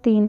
3।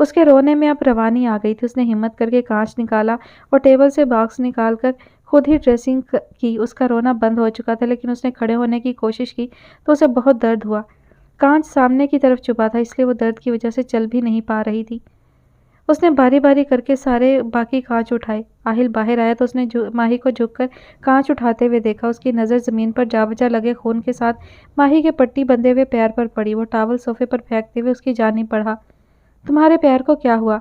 اس کے رونے میں اب روانی آ گئی تھی۔ اس نے ہمت کر کے کانچ نکالا اور ٹیبل سے باکس نکال کر خود ہی ڈریسنگ کی۔ اس کا رونا بند ہو چکا تھا، لیکن اس نے کھڑے ہونے کی کوشش کی تو اسے بہت درد ہوا۔ کانچ سامنے کی طرف چھپا تھا، اس لیے وہ درد کی وجہ سے چل بھی نہیں پا رہی تھی۔ اس نے باری باری کر کے سارے باقی کانچ اٹھائے۔ آہل باہر آیا تو اس نے ماہی کو جھک کر کانچ اٹھاتے ہوئے دیکھا۔ اس کی نظر زمین پر جا بجا لگے خون کے ساتھ ماہی کے پٹی بندھے ہوئے پیر پر پڑی۔ وہ ٹاول صوفے پر پھینکتے ہوئے اس کی جانب بڑھا۔ تمہارے پیر کو کیا ہوا؟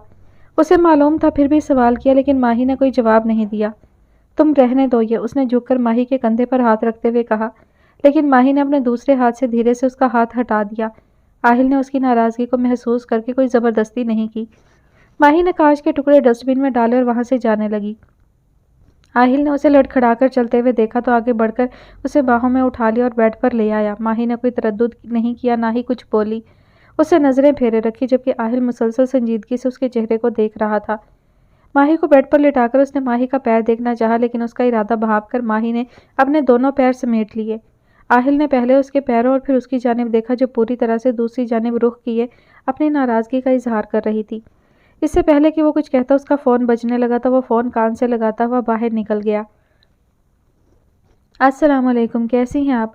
اسے معلوم تھا، پھر بھی سوال کیا، لیکن ماہی نے کوئی جواب نہیں دیا۔ تم رہنے دو یہ، اس نے جھک کر ماہی کے کندھے پر ہاتھ رکھتے ہوئے کہا، لیکن ماہی نے اپنے دوسرے ہاتھ سے دھیرے سے اس کا ہاتھ ہٹا دیا۔ آہل نے اس کی ناراضگی کو محسوس کر کے کوئی زبردستی نہیں کی۔ ماہی نے کانچ کے ٹکڑے ڈسٹ بن میں ڈالے اور وہاں سے جانے لگی۔ آہل نے اسے لڑکھڑا کر چلتے ہوئے دیکھا تو آگے بڑھ کر اسے باہوں میں اٹھا لیا اور بیڈ پر لے آیا۔ ماہی نے کوئی تردد نہیں کیا، نہ ہی کچھ بولی۔ اسے نظریں پھیرے رکھی، جبکہ آہل مسلسل سنجیدگی سے اس کے چہرے کو دیکھ رہا تھا۔ ماہی کو بیڈ پر لٹا کر اس نے ماہی کا پیر دیکھنا چاہا، لیکن اس کا ارادہ بھانپ کر ماہی نے اپنے دونوں پیر سمیٹ لیے۔ آہل نے پہلے اس کے پیروں اور پھر اس کی جانب دیکھا، جو پوری طرح سے دوسری جانب رخ کیے اپنی ناراضگی کا اظہار کر رہی تھی۔ اس سے پہلے کہ وہ کچھ کہتا اس کا فون بجنے لگا تو وہ فون کان سے لگاتا ہوا باہر نکل گیا۔ السلام علیکم، کیسی ہیں آپ؟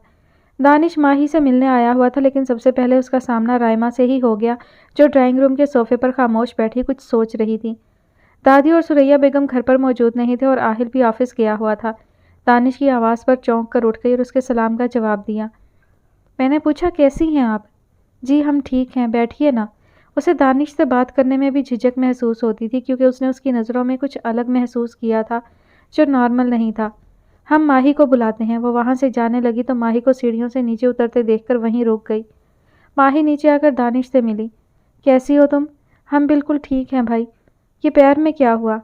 دانش ماہی سے ملنے آیا ہوا تھا، لیکن سب سے پہلے اس کا سامنا رائما سے ہی ہو گیا، جو ڈرائنگ روم کے صوفے پر خاموش بیٹھی کچھ سوچ رہی تھی۔ دادی اور سریا بیگم گھر پر موجود نہیں تھے اور آہل بھی آفس گیا ہوا تھا۔ دانش کی آواز پر چونک کر اٹھ گئی اور اس کے سلام کا جواب دیا۔ میں نے پوچھا کیسی ہیں آپ؟ جی ہم ٹھیک ہیں، بیٹھیے نا۔ اسے دانش سے بات کرنے میں بھی جھجک محسوس ہوتی تھی، کیونکہ اس نے اس کی نظروں میں کچھ الگ محسوس کیا تھا جو نارمل نہیں تھا۔ ہم ماہی کو بلاتے ہیں۔ وہ وہاں سے جانے لگی تو ماہی کو سیڑھیوں سے نیچے اترتے دیکھ کر وہیں رک گئی۔ ماہی نیچے آ کر دانش سے ملی۔ کیسی ہو تم؟ ہم بالکل ٹھیک ہیں بھائی۔ یہ پیر میں کیا ہوا؟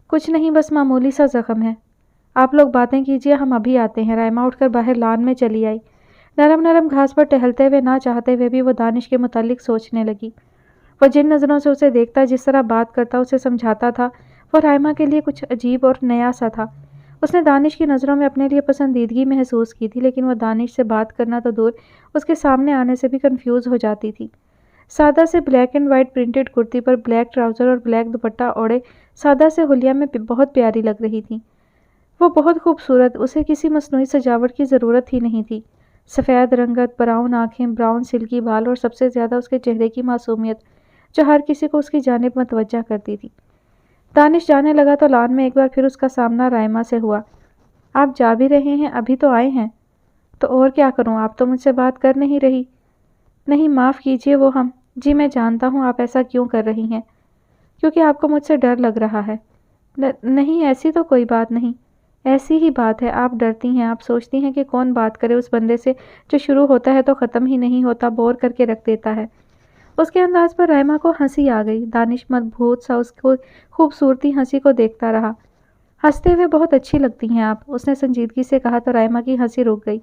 کچھ نہیں، بس معمولی سا زخم ہے۔ آپ لوگ باتیں کیجیے، ہم ابھی آتے ہیں۔ رائما اٹھ کر باہر لان میں چلی آئی۔ نرم نرم گھاس پر ٹہلتے ہوئے نہ چاہتے ہوئے بھی وہ دانش کے متعلق سوچنے لگی۔ وہ جن نظروں سے اسے دیکھتا، جس طرح بات کرتا، اسے سمجھاتا تھا، وہ رائما کے لیے کچھ عجیب اور نیا سا تھا۔ اس نے دانش کی نظروں میں اپنے لیے پسندیدگی محسوس کی تھی، لیکن وہ دانش سے بات کرنا تو دور، اس کے سامنے آنے سے بھی کنفیوز ہو جاتی تھی۔ سادہ سے بلیک اینڈ وائٹ پرنٹڈ کرتی پر بلیک ٹراؤزر اور بلیک دوپٹہ اوڑھے سادہ سے حلیہ میں بہت پیاری لگ رہی تھی۔ وہ بہت خوبصورت، اسے کسی مصنوعی سجاوٹ کی ضرورت ہی نہیں تھی۔ سفید رنگت، براؤن آنکھیں، براؤن سلکی بال اور سب سے زیادہ اس کے چہرے کی معصومیت، جو ہر کسی کو اس کی جانب متوجہ کرتی تھی۔ دانش جانے لگا تو لان میں ایک بار پھر اس کا سامنا رائما سے ہوا۔ آپ جا بھی رہے ہیں؟ ابھی تو آئے ہیں۔ تو اور کیا کروں، آپ تو مجھ سے بات کر نہیں رہی۔ نہیں معاف کیجیے، وہ ہم جی میں جانتا ہوں آپ ایسا کیوں کر رہی ہیں، کیونکہ آپ کو مجھ سے ڈر لگ رہا ہے۔ نہیں ایسی تو کوئی بات نہیں، ایسی ہی بات ہے، آپ ڈرتی ہیں، آپ سوچتی ہیں کہ کون بات کرے اس بندے سے جو شروع ہوتا ہے تو ختم ہی نہیں ہوتا، بور کر کے رکھ دیتا ہے۔ اس کے انداز پر رائما کو ہنسی آ گئی۔ دانش مدبھوت سا اس کو خوبصورتی ہنسی کو دیکھتا رہا۔ ہنستے ہوئے بہت اچھی لگتی ہیں آپ، اس نے سنجیدگی سے کہا تو رائما کی ہنسی رک گئی۔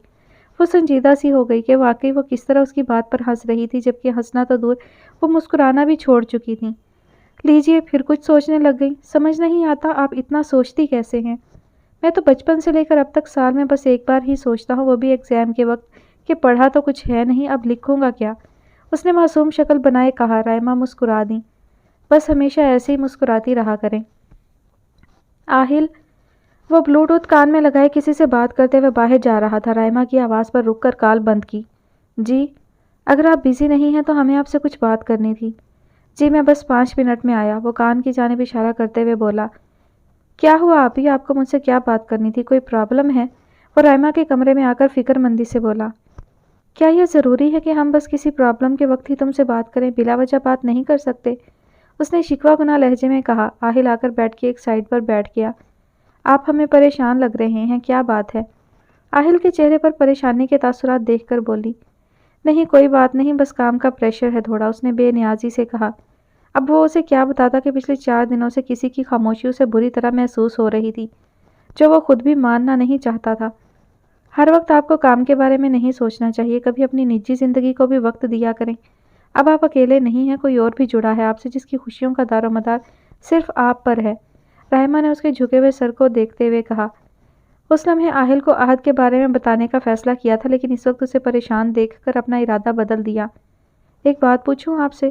وہ سنجیدہ سی ہو گئی کہ واقعی وہ کس طرح اس کی بات پر ہنس رہی تھی، جبکہ ہنسنا تو دور، وہ مسکرانا بھی چھوڑ چکی تھی۔ لیجیے، پھر کچھ سوچنے لگ گئی۔ سمجھ نہیں آتا آپ اتنا سوچتی کیسے ہیں؟ میں تو بچپن سے لے کر اب تک سال میں بس ایک بار ہی سوچتا ہوں، وہ بھی ایگزام کے وقت، کہ پڑھا تو کچھ ہے نہیں، اب لکھوں گا کیا؟ اس نے معصوم شکل بنائے کہا۔ رائما مسکرا دیں۔ بس ہمیشہ ایسے ہی مسکراتی رہا کریں۔ آہل، وہ بلوٹوتھ کان میں لگائے کسی سے بات کرتے ہوئے باہر جا رہا تھا۔ رائما کی آواز پر رک کر کال بند کی۔ جی، اگر آپ بیزی نہیں ہیں تو ہمیں آپ سے کچھ بات کرنی تھی۔ جی میں بس 5 منٹ میں آیا، وہ کان کی جانب اشارہ کرتے ہوئے بولا۔ کیا ہوا آپی، آپ کو مجھ سے کیا بات کرنی تھی، کوئی پرابلم ہے؟ وہ رائما کے کمرے میں آ کر فکر مندی سے بولا۔ کیا یہ ضروری ہے کہ ہم بس کسی پرابلم کے وقت ہی تم سے بات کریں، بلا وجہ بات نہیں کر سکتے؟ اس نے شکوہ گنا لہجے میں کہا۔ آہل آ کر بیڈ کی ایک سائڈ پر بیٹھ گیا۔ آپ ہمیں پریشان لگ رہے ہیں، کیا بات ہے؟ آہل کے چہرے پر پریشانی کے تاثرات دیکھ کر بولی۔ نہیں کوئی بات نہیں، بس کام کا پریشر ہے تھوڑا، اس نے بے نیازی سے کہا۔ اب وہ اسے کیا بتاتا کہ پچھلے 4 دنوں سے کسی کی خاموشی اسے بری طرح محسوس ہو رہی تھی، جو وہ خود بھی ماننا نہیں چاہتا تھا۔ ہر وقت آپ کو کام کے بارے میں نہیں سوچنا چاہیے، کبھی اپنی نجی زندگی کو بھی وقت دیا کریں۔ اب آپ اکیلے نہیں ہیں، کوئی اور بھی جڑا ہے آپ سے جس کی خوشیوں کا دار و مدار صرف آپ پر ہے۔ رائما نے اس کے جھکے ہوئے سر کو دیکھتے ہوئے کہا۔ اس لمحے آہل کو عہد کے بارے میں بتانے کا فیصلہ کیا تھا، لیکن اس وقت اسے پریشان دیکھ کر اپنا ارادہ بدل دیا۔ ایک بات پوچھوں آپ سے؟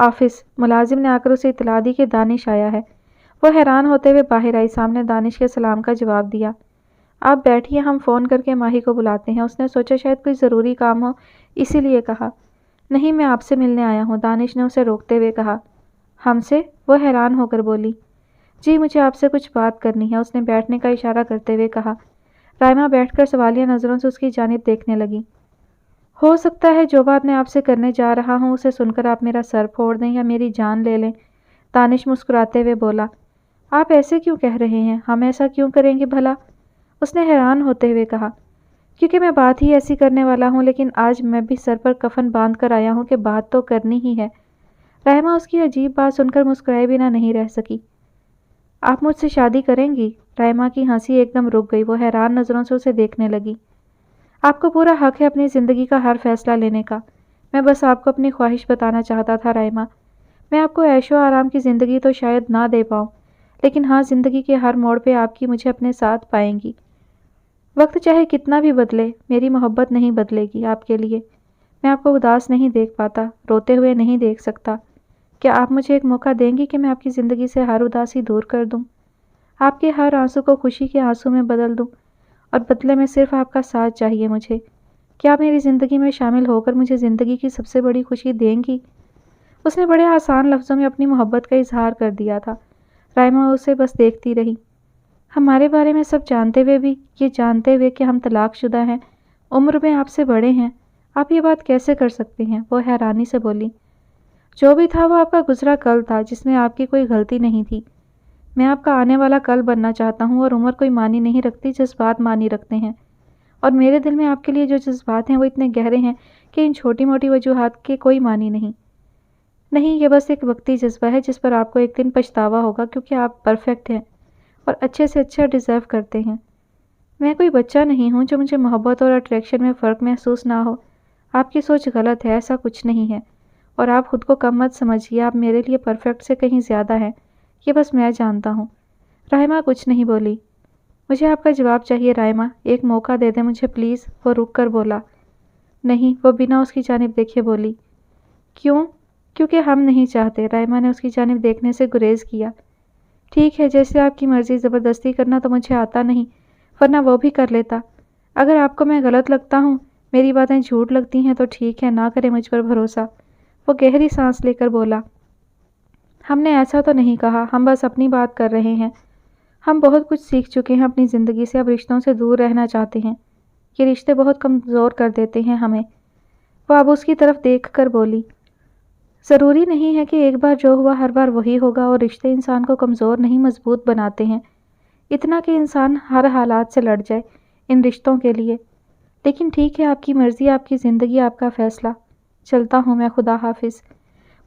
آفس، ملازم نے آ کر اسے اطلاع دی کہ دانش آیا ہے۔ وہ حیران ہوتے ہوئے باہر آئی، سامنے دانش کے سلام کا جواب دیا۔ آپ بیٹھیے، ہم فون کر کے ماہی کو بلاتے ہیں۔ اس نے سوچا شاید کوئی ضروری کام ہو، اسی لیے کہا۔ نہیں، میں آپ سے ملنے آیا ہوں، دانش نے اسے روکتے ہوئے کہا۔ ہم سے؟ وہ حیران ہو کر بولی۔ جی، مجھے آپ سے کچھ بات کرنی ہے، اس نے بیٹھنے کا اشارہ کرتے ہوئے کہا۔ رائما بیٹھ کر سوالیہ نظروں سے اس کی جانب دیکھنے لگی۔ ہو سکتا ہے جو بات میں آپ سے کرنے جا رہا ہوں اسے سن کر آپ میرا سر پھوڑ دیں یا میری جان لے لیں، دانش مسکراتے ہوئے بولا۔ آپ ایسے کیوں کہہ رہے ہیں؟ ہم ایسا کیوں کریں گے بھلا؟ اس نے حیران ہوتے ہوئے کہا۔ کیونکہ میں بات ہی ایسی کرنے والا ہوں، لیکن آج میں بھی سر پر کفن باندھ کر آیا ہوں کہ بات تو کرنی ہی ہے۔ رحمہ اس کی عجیب بات سن کر مسکرائے بنا نہیں رہ سکی۔ آپ مجھ سے شادی کریں گی؟ رحمہ کی ہنسی ایک دم رک گئی، وہ حیران نظروں سے اسے دیکھنے لگی۔ آپ کو پورا حق ہے اپنی زندگی کا ہر فیصلہ لینے کا، میں بس آپ کو اپنی خواہش بتانا چاہتا تھا رحمہ۔ میں آپ کو عیش و آرام کی زندگی تو شاید نہ دے پاؤں، لیکن ہاں، زندگی کے ہر موڑ پہ آپ کی مجھے اپنے ساتھ پائیں گی۔ وقت چاہے کتنا بھی بدلے، میری محبت نہیں بدلے گی آپ کے لیے۔ میں آپ کو اداس نہیں دیکھ پاتا، روتے ہوئے نہیں دیکھ سکتا۔ کیا آپ مجھے ایک موقع دیں گی کہ میں آپ کی زندگی سے ہر اداسی دور کر دوں، آپ کے ہر آنسو کو خوشی کے آنسو میں بدل دوں، اور بدلے میں صرف آپ کا ساتھ چاہیے مجھے؟ کیا آپ میری زندگی میں شامل ہو کر مجھے زندگی کی سب سے بڑی خوشی دیں گی؟ اس نے بڑے آسان لفظوں میں اپنی محبت کا اظہار کر دیا تھا۔ رائما اسے بس دیکھتی رہی۔ ہمارے بارے میں سب جانتے ہوئے بھی، یہ جانتے ہوئے کہ ہم طلاق شدہ ہیں، عمر میں آپ سے بڑے ہیں، آپ یہ بات کیسے کر سکتے ہیں؟ وہ حیرانی سے بولی۔ جو بھی تھا وہ آپ کا گزرا کل تھا، جس میں آپ کی کوئی غلطی نہیں تھی۔ میں آپ کا آنے والا کل بننا چاہتا ہوں، اور عمر کوئی معنی نہیں رکھتی، جذبات معنی رکھتے ہیں، اور میرے دل میں آپ کے لیے جو جذبات ہیں وہ اتنے گہرے ہیں کہ ان چھوٹی موٹی وجوہات کے کوئی معنی نہیں۔ نہیں، یہ بس ایک وقتی جذبہ ہے جس پر آپ کو ایک دن پچھتاوا ہوگا، کیونکہ آپ پرفیکٹ ہیں اور اچھے سے اچھا ڈیزرو کرتے ہیں۔ میں کوئی بچہ نہیں ہوں جو مجھے محبت اور اٹریکشن میں فرق محسوس نہ ہو۔ آپ کی سوچ غلط ہے، ایسا کچھ نہیں ہے، اور آپ خود کو کم مت سمجھیے، آپ میرے لیے پرفیکٹ سے کہیں زیادہ ہیں، یہ بس میں جانتا ہوں۔ رائما کچھ نہیں بولی۔ مجھے آپ کا جواب چاہیے رائما، ایک موقع دے دیں مجھے پلیز، وہ رک کر بولا۔ نہیں، وہ بنا اس کی جانب دیکھے بولی۔ کیوں؟ کیونکہ ہم نہیں چاہتے، رائما نے اس کی جانب دیکھنے سے گریز کیا۔ ٹھیک ہے، جیسے آپ کی مرضی، زبردستی کرنا تو مجھے آتا نہیں، ورنہ وہ بھی کر لیتا۔ اگر آپ کو میں غلط لگتا ہوں، میری باتیں جھوٹ لگتی ہیں تو ٹھیک ہے، نہ کرے مجھ پر بھروسہ، وہ گہری سانس لے کر بولا۔ ہم نے ایسا تو نہیں کہا، ہم بس اپنی بات کر رہے ہیں۔ ہم بہت کچھ سیکھ چکے ہیں اپنی زندگی سے، اب رشتوں سے دور رہنا چاہتے ہیں، یہ رشتے بہت کمزور کر دیتے ہیں ہمیں۔ وہ اب اس کی طرف دیکھ کر بولی۔ ضروری نہیں ہے کہ ایک بار جو ہوا ہر بار وہی ہوگا، اور رشتے انسان کو کمزور نہیں مضبوط بناتے ہیں، اتنا کہ انسان ہر حالات سے لڑ جائے ان رشتوں کے لیے۔ لیکن ٹھیک ہے، آپ کی مرضی، آپ کی زندگی، آپ کا فیصلہ، چلتا ہوں میں، خدا حافظ۔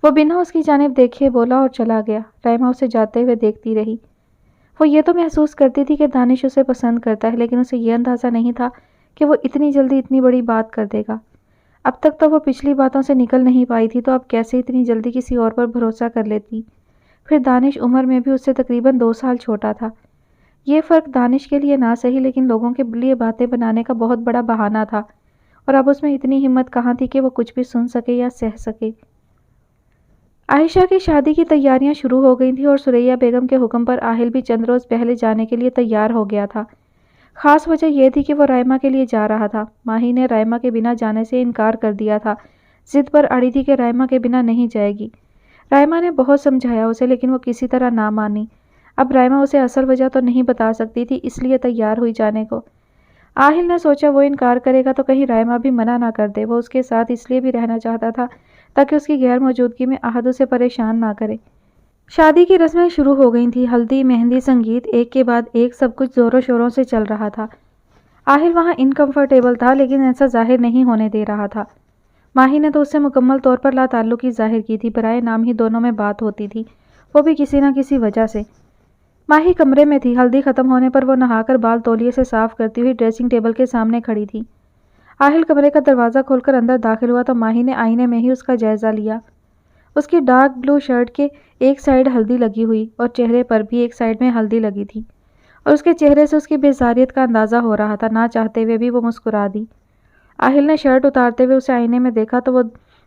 وہ بنا اس کی جانب دیکھے بولا اور چلا گیا۔ رحمہ اسے جاتے ہوئے دیکھتی رہی۔ وہ یہ تو محسوس کرتی تھی کہ دانش اسے پسند کرتا ہے، لیکن اسے یہ اندازہ نہیں تھا کہ وہ اتنی جلدی اتنی بڑی بات کر دے گا۔ اب تک تو وہ پچھلی باتوں سے نکل نہیں پائی تھی، تو اب کیسے اتنی جلدی کسی اور پر بھروسہ کر لیتی؟ پھر دانش عمر میں بھی اس سے تقریباً 2 سال چھوٹا تھا۔ یہ فرق دانش کے لیے نہ صحیح، لیکن لوگوں کے لیے باتیں بنانے کا بہت بڑا بہانہ تھا، اور اب اس میں اتنی ہمت کہاں تھی کہ وہ کچھ بھی سن سکے یا سہ سکے۔ عائشہ کی شادی کی تیاریاں شروع ہو گئی تھیں، اور سریا بیگم کے حکم پر آہل بھی چند روز پہلے جانے کے لیے تیار ہو گیا تھا۔ خاص وجہ یہ تھی کہ وہ رائما کے لیے جا رہا تھا۔ ماہی نے رائما کے بنا جانے سے انکار کر دیا تھا، ضد پر اڑی تھی کہ رائما کے بنا نہیں جائے گی۔ رائما نے بہت سمجھایا اسے، لیکن وہ کسی طرح نہ مانی۔ اب رائما اسے اصل وجہ تو نہیں بتا سکتی تھی، اس لیے تیار ہوئی جانے کو۔ آہل نے سوچا وہ انکار کرے گا تو کہیں رائما بھی منع نہ کر دے۔ وہ اس کے ساتھ اس لیے بھی رہنا چاہتا تھا تاکہ اس کی غیر موجودگی میں احد اسے پریشان نہ کرے۔ شادی کی رسمیں شروع ہو گئی تھیں، ہلدی، مہندی، سنگیت، ایک کے بعد ایک سب کچھ زوروں شوروں سے چل رہا تھا۔ آہل وہاں انکمفرٹیبل تھا، لیکن ایسا ظاہر نہیں ہونے دے رہا تھا۔ ماہی نے تو اس سے مکمل طور پر لا تعلقی ظاہر کی تھی، برائے نام ہی دونوں میں بات ہوتی تھی، وہ بھی کسی نہ کسی وجہ سے۔ ماہی کمرے میں تھی، ہلدی ختم ہونے پر وہ نہا کر بال تولیے سے صاف کرتی ہوئی ڈریسنگ ٹیبل کے سامنے کھڑی تھی۔ آہل کمرے کا دروازہ کھول کر اندر داخل ہوا تو ماہی نے آئینے میں ہی اس کا جائزہ لیا۔ اس کی ڈارک بلو شرٹ کے ایک سائیڈ ہلدی لگی ہوئی، اور چہرے پر بھی ایک سائیڈ میں ہلدی لگی تھی، اور اس کے چہرے سے اس کی بیزاریت کا اندازہ ہو رہا تھا۔ نہ چاہتے ہوئے بھی وہ مسکرا دی۔ آہل نے شرٹ اتارتے ہوئے اسے آئینے میں دیکھا تو وہ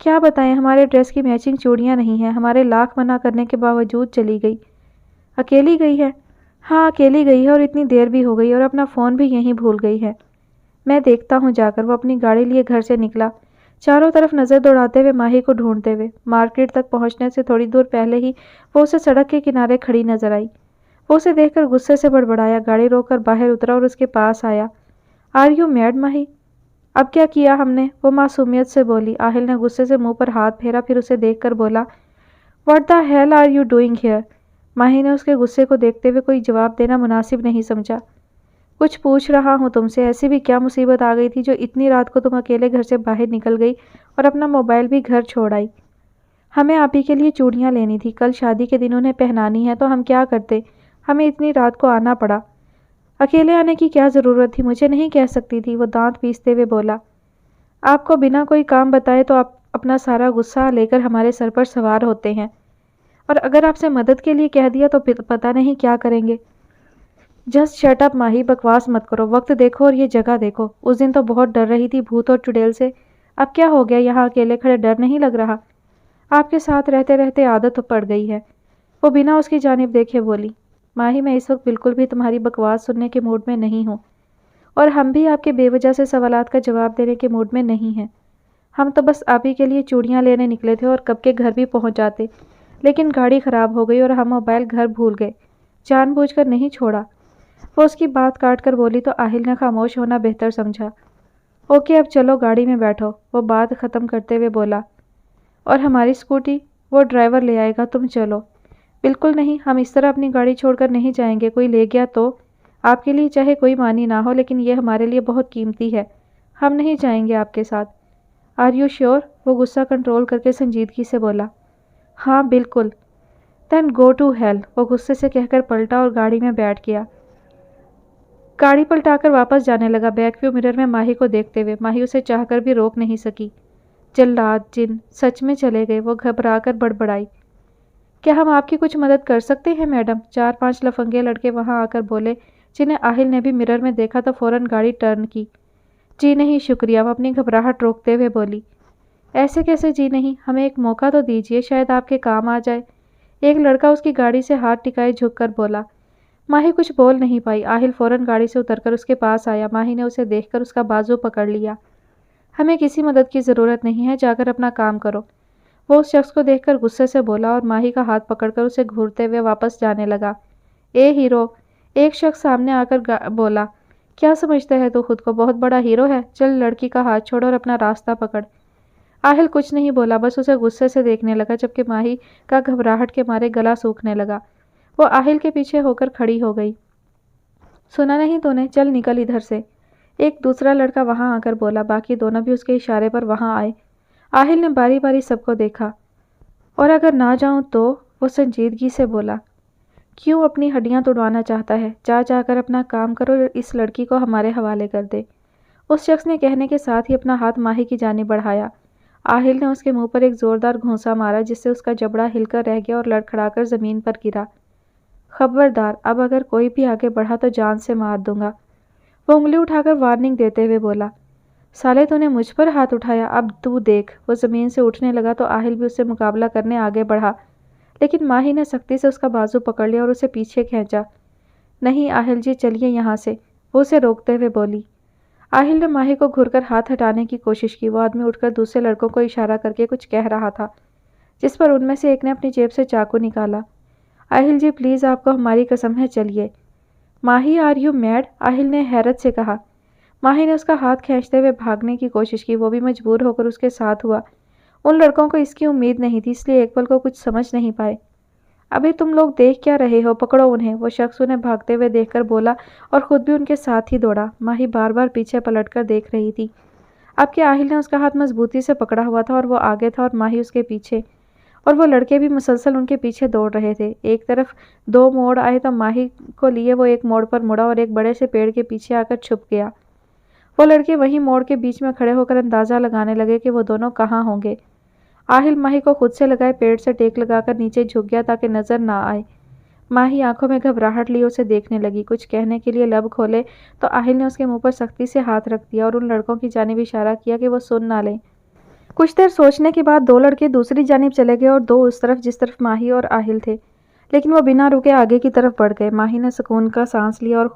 کیا بتائیں، ہمارے ڈریس کی میچنگ چوڑیاں نہیں ہیں۔ ہمارے لاکھ منع کرنے کے باوجود چلی گئی۔ اکیلی گئی ہے؟ ہاں اکیلی گئی ہے، اور اتنی دیر بھی ہو گئی، اور اپنا فون بھی یہیں بھول گئی ہے۔ میں دیکھتا ہوں جا کر۔ وہ اپنی گاڑی لیے گھر سے نکلا، چاروں طرف نظر دوڑاتے ہوئے ماہی کو ڈھونڈتے ہوئے۔ مارکیٹ تک پہنچنے سے تھوڑی دور پہلے ہی وہ اسے سڑک کے کنارے کھڑی نظر آئی۔ وہ اسے دیکھ کر غصے سے بڑبڑایا، گاڑی روک کر باہر اترا اور اس کے پاس آیا۔ آر یو میڈ ماہی؟ اب کیا کیا ہم نے؟ وہ معصومیت سے بولی۔ آہل نے غصے سے منہ پر ہاتھ پھیرا، پھر اسے دیکھ کر بولا، what the hell are you doing here? Mahi نے اس کے غصے کو دیکھتے ہوئے کوئی جواب دینا مناسب نہیں سمجھا۔ کچھ پوچھ رہا ہوں تم سے، ایسی بھی کیا مصیبت آ گئی تھی جو اتنی رات کو تم اکیلے گھر سے باہر نکل گئی اور اپنا موبائل بھی گھر چھوڑ آئی؟ ہمیں آپ ہی کے لیے چوڑیاں لینی تھی، کل شادی کے دن انہیں پہنانی ہے، تو ہم کیا کرتے؟ ہمیں اتنی رات کو آنا پڑا۔ اکیلے آنے کی کیا ضرورت تھی؟ مجھے نہیں کہہ سکتی تھی؟ وہ دانت پیستے ہوئے بولا۔ آپ کو بنا کوئی کام بتائے تو آپ اپنا سارا غصہ لے کر ہمارے سر پر سوار ہوتے ہیں، اور اگر آپ سے مدد کے لیے کہہ دیا تو پتہ نہیں کیا کریں گے۔ جسٹ شٹ اپ ماہی، بکواس مت کرو، وقت دیکھو اور یہ جگہ دیکھو۔ اس دن تو بہت ڈر رہی تھی بھوت اور چڑیل سے، اب کیا ہو گیا؟ یہاں اکیلے کھڑے ڈر نہیں لگ رہا؟ آپ کے ساتھ رہتے رہتے عادت پڑ گئی ہے۔ وہ بنا اس کی جانب دیکھے بولی، ماہی میں اس وقت بالکل بھی تمہاری بکواس سننے کے موڈ میں نہیں ہوں، اور ہم بھی آپ کے بے وجہ سے سوالات کا جواب دینے کے موڈ میں نہیں ہیں۔ ہم تو بس آپ ہی کے لیے چوڑیاں لینے نکلے تھے اور کب کے گھر بھی پہنچ جاتے، لیکن گاڑی خراب ہو گئی اور ہم موبائل گھر بھول گئے، جان بوجھ کر نہیں چھوڑا۔ وہ اس کی بات کاٹ کر بولی تو آہل نے خاموش ہونا بہتر سمجھا۔ اوکے اب چلو گاڑی میں بیٹھو، وہ بات ختم کرتے ہوئے بولا۔ اور ہماری اسکوٹی؟ وہ ڈرائیور لے آئے گا، تم چلو۔ بالکل نہیں، ہم اس طرح اپنی گاڑی چھوڑ کر نہیں جائیں گے، کوئی لے گیا تو؟ آپ کے لیے چاہے کوئی معنی نہ ہو، لیکن یہ ہمارے لیے بہت قیمتی ہے، ہم نہیں جائیں گے آپ کے ساتھ۔ Are you sure? وہ غصہ کنٹرول کر کے سنجیدگی سے بولا۔ ہاں بالکل۔ دین گو ٹو ہیل، وہ غصے سے کہہ کر پلٹا اور گاڑی میں بیٹھ گیا۔ گاڑی پلٹا کر واپس جانے لگا، بیک ویو مرر میں ماہی کو دیکھتے ہوئے۔ ماہی اسے چاہ کر بھی روک نہیں سکی۔ جلاد جن سچ میں چلے گئے، وہ گھبرا کر بڑبڑائی۔ کیا ہم آپ کی کچھ مدد کر سکتے ہیں میڈم؟ 4-5 لفنگے لڑکے وہاں آ کر بولے، جنہیں آہل نے بھی مرر میں دیکھا تو فوراً گاڑی ٹرن کی۔ جی نہیں شکریہ، وہ اپنی گھبراہٹ روکتے ہوئے بولی۔ ایسے کیسے جی نہیں؟ ہمیں ایک موقع تو دیجیے، شاید آپ کے کام آ جائے۔ ایک لڑکا اس کی گاڑی سے ہاتھ ٹکائے جھک کر بولا۔ ماہی کچھ بول نہیں پائی۔ آہل فوراً گاڑی سے اتر کر اس کے پاس آیا۔ ماہی نے اسے دیکھ کر اس کا بازو پکڑ لیا۔ ہمیں کسی مدد کی ضرورت نہیں ہے، جا کر اپنا کام کرو۔ وہ اس شخص کو دیکھ کر غصے سے بولا اور ماہی کا ہاتھ پکڑ کر اسے گھورتے ہوئے واپس جانے لگا۔ اے ہیرو، ایک شخص سامنے آ کر بولا، کیا سمجھتا ہے تو خود کو بہت بڑا ہیرو ہے؟ چل لڑکی کا ہاتھ چھوڑ اور اپنا راستہ پکڑ۔ آہل کچھ نہیں بولا، بس اسے غصے سے دیکھنے لگا، جبکہ ماہی کا گھبراہٹ کے مارے گلا سوکھنے لگا۔ وہ آہل کے پیچھے ہو کر کھڑی ہو گئی۔ سنا نہیں تو نے؟ چل نکل ادھر سے، ایک دوسرا لڑکا وہاں آ کر بولا۔ باقی دونوں بھی اس کے اشارے پر وہاں آئے۔ آہل نے باری باری سب کو دیکھا۔ اور اگر نہ جاؤں تو؟ وہ سنجیدگی سے بولا۔ کیوں اپنی ہڈیاں توڑوانا چاہتا ہے؟ جا کر اپنا کام کرو اور اس لڑکی کو ہمارے حوالے کر دے۔ اس شخص نے کہنے کے ساتھ ہی اپنا ہاتھ ماہی کی جانب بڑھایا۔ آہل نے اس کے منہ پر ایک زوردار گھونسا مارا، جس سے اس کا جبڑا ہل کر رہ گیا اور لڑکھڑا کر زمین پر گرا۔ خبردار، اب اگر کوئی بھی آگے بڑھا تو جان سے مار دوں گا، وہ انگلی اٹھا کر وارننگ دیتے ہوئے بولا۔ سالے تو نے مجھ پر ہاتھ اٹھایا، اب تو دیکھ۔ وہ زمین سے اٹھنے لگا تو آہل بھی اس سے مقابلہ کرنے آگے بڑھا، لیکن ماہی نے سختی سے اس کا بازو پکڑ لیا اور اسے پیچھے کھینچا۔ نہیں آہل جی، چلیے یہاں سے، وہ اسے روکتے ہوئے بولی۔ آہل نے ماہی کو گھور کر ہاتھ ہٹانے کی کوشش کی۔ وہ آدمی اٹھ کر دوسرے لڑکوں کو اشارہ کر کے کچھ کہہ رہا تھا، جس پر ان میں سے ایک نے اپنی جیب سے چاقو نکالا۔ آہل جی پلیز، آپ کو ہماری قسم ہے، چلیے۔ ماہی آر یو میڈ؟ آہل نے حیرت سے کہا۔ ماہی نے اس کا ہاتھ کھینچتے ہوئے بھاگنے کی کوشش کی۔ وہ بھی مجبور ہو کر اس کے ساتھ ہوا۔ ان لڑکوں کو اس کی امید نہیں تھی، اس لیے ایک پل کو کچھ سمجھ نہیں پائے۔ ابھی تم لوگ دیکھ کیا رہے ہو؟ پکڑو انہیں، وہ شخص انہیں بھاگتے ہوئے دیکھ کر بولا اور خود بھی ان کے ساتھ ہی دوڑا۔ ماہی بار بار پیچھے پلٹ کر دیکھ رہی تھی۔ اب کہ آہل نے اس کا ہاتھ مضبوطی سے پکڑا ہوا تھا اور وہ آگے تھا اور ماہی اس کے پیچھے، اور وہ لڑکے بھی مسلسل ان کے پیچھے دوڑ رہے تھے۔ ایک طرف 2 موڑ آئے تو ماہی کو لیے وہ ایک موڑ پر مڑا اور ایک بڑے سے پیڑ کے پیچھے آ کر چھپ گیا۔ وہ لڑکے وہیں موڑ کے بیچ میں کھڑے ہو کر اندازہ لگانے لگے کہ وہ دونوں کہاں ہوں گے۔ آہل ماہی کو خود سے لگائے پیڑ سے ٹیک لگا کر نیچے جھک گیا تاکہ نظر نہ آئے۔ ماہی آنکھوں میں گھبراہٹ لیے اسے دیکھنے لگی۔ کچھ کہنے کے لیے لب کھولے تو آہل نے اس کے منہ پر سختی سے ہاتھ رکھ دیا اور ان لڑکوں کی جانب اشارہ کیا کہ وہ سن نہ لیں۔ کچھ دیر سوچنے کے بعد دو لڑکے دوسری جانب چلے گئے اور دو اس طرف جس طرف ماہی اور آہل تھے، لیکن وہ بنا رکے آگے کی طرف بڑھ گئے۔ ماہی نے سکون کا سانس لیا اور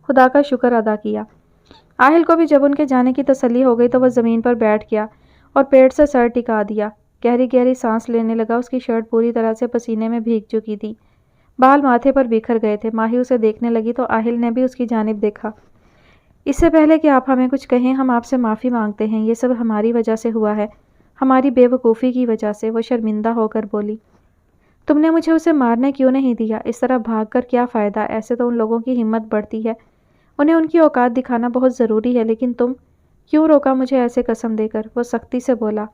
خدا کا شکر ادا کیا۔ آہل کو بھی جب ان کے جانے کی تسلی ہو گئی تو وہ زمین پر بیٹھ گیا اور پیٹ سے سر ٹکا دیا، گہری گہری سانس لینے لگا۔ اس کی شرٹ پوری طرح سے پسینے میں بھیگ چکی تھی، بال ماتھے پر بکھر گئے تھے۔ ماہی اسے دیکھنے لگی تو آہل نے بھی اس کی جانب دیکھا۔ اس سے پہلے کہ آپ ہمیں کچھ کہیں، ہم آپ سے معافی مانگتے ہیں، یہ سب ہماری وجہ سے ہوا ہے، ہماری بے وقوفی کی وجہ سے، وہ شرمندہ ہو کر بولی۔ تم نے مجھے اسے مارنے کیوں نہیں دیا؟ اس طرح بھاگ کر کیا فائدہ؟ ایسے تو ان لوگوں کی ہمت بڑھتی ہے، انہیں ان کی اوقات دکھانا بہت ضروری ہے، لیکن تم کیوں روکا مجھے ایسے قسم دے کر؟ وہ سختی سے بولا۔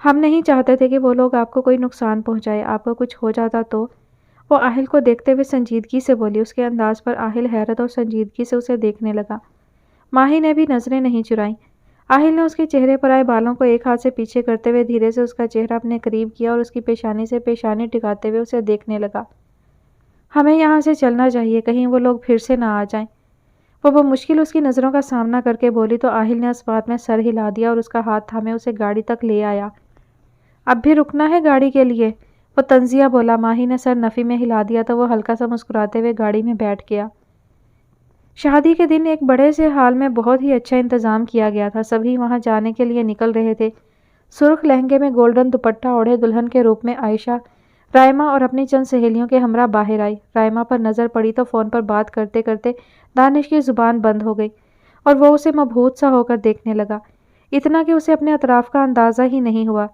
ہم نہیں چاہتے تھے کہ وہ لوگ آپ کو کوئی نقصان پہنچائے، آپ کو کچھ ہو جاتا تو؟ وہ آہل کو دیکھتے ہوئے سنجیدگی سے بولی۔ اس کے انداز پر آہل حیرت اور سنجیدگی سے اسے دیکھنے لگا۔ ماہی نے بھی نظریں نہیں چرائیں۔ آہل نے اس کے چہرے پر آئے بالوں کو ایک ہاتھ سے پیچھے کرتے ہوئے دھیرے سے اس کا چہرہ اپنے قریب کیا اور اس کی پیشانی سے پیشانی ٹکاتے ہوئے اسے دیکھنے لگا۔ ہمیں یہاں سے چلنا چاہیے، کہیں وہ لوگ پھر سے نہ آ جائیں۔ وہ بمشکل اس کی نظروں کا سامنا کر کے بولی تو آہل نے اس بات میں سر ہلا دیا اور اس کا ہاتھ تھامے اسے گاڑی تک لے آیا۔ اب بھی رکنا ہے گاڑی کے لیے؟ وہ طنزیہ بولا۔ ماہی نے سر نفی میں ہلا دیا تو وہ ہلکا سا مسکراتے ہوئے گاڑی میں بیٹھ گیا۔ شادی کے دن ایک بڑے سے ہال میں بہت ہی اچھا انتظام کیا گیا تھا۔ سبھی وہاں جانے کے لیے نکل رہے تھے۔ سرخ لہنگے میں گولڈن دوپٹہ اوڑھے دلہن کے روپ میں عائشہ، رائمہ اور اپنی چند سہیلیوں کے ہمراہ باہر آئی۔ رائمہ پر نظر پڑی تو فون پر بات کرتے کرتے دانش کی زبان بند ہو گئی اور وہ اسے مبہوت سا ہو کر دیکھنے لگا، اتنا کہ اسے اپنے اطراف کا اندازہ ہی نہیں ہوا۔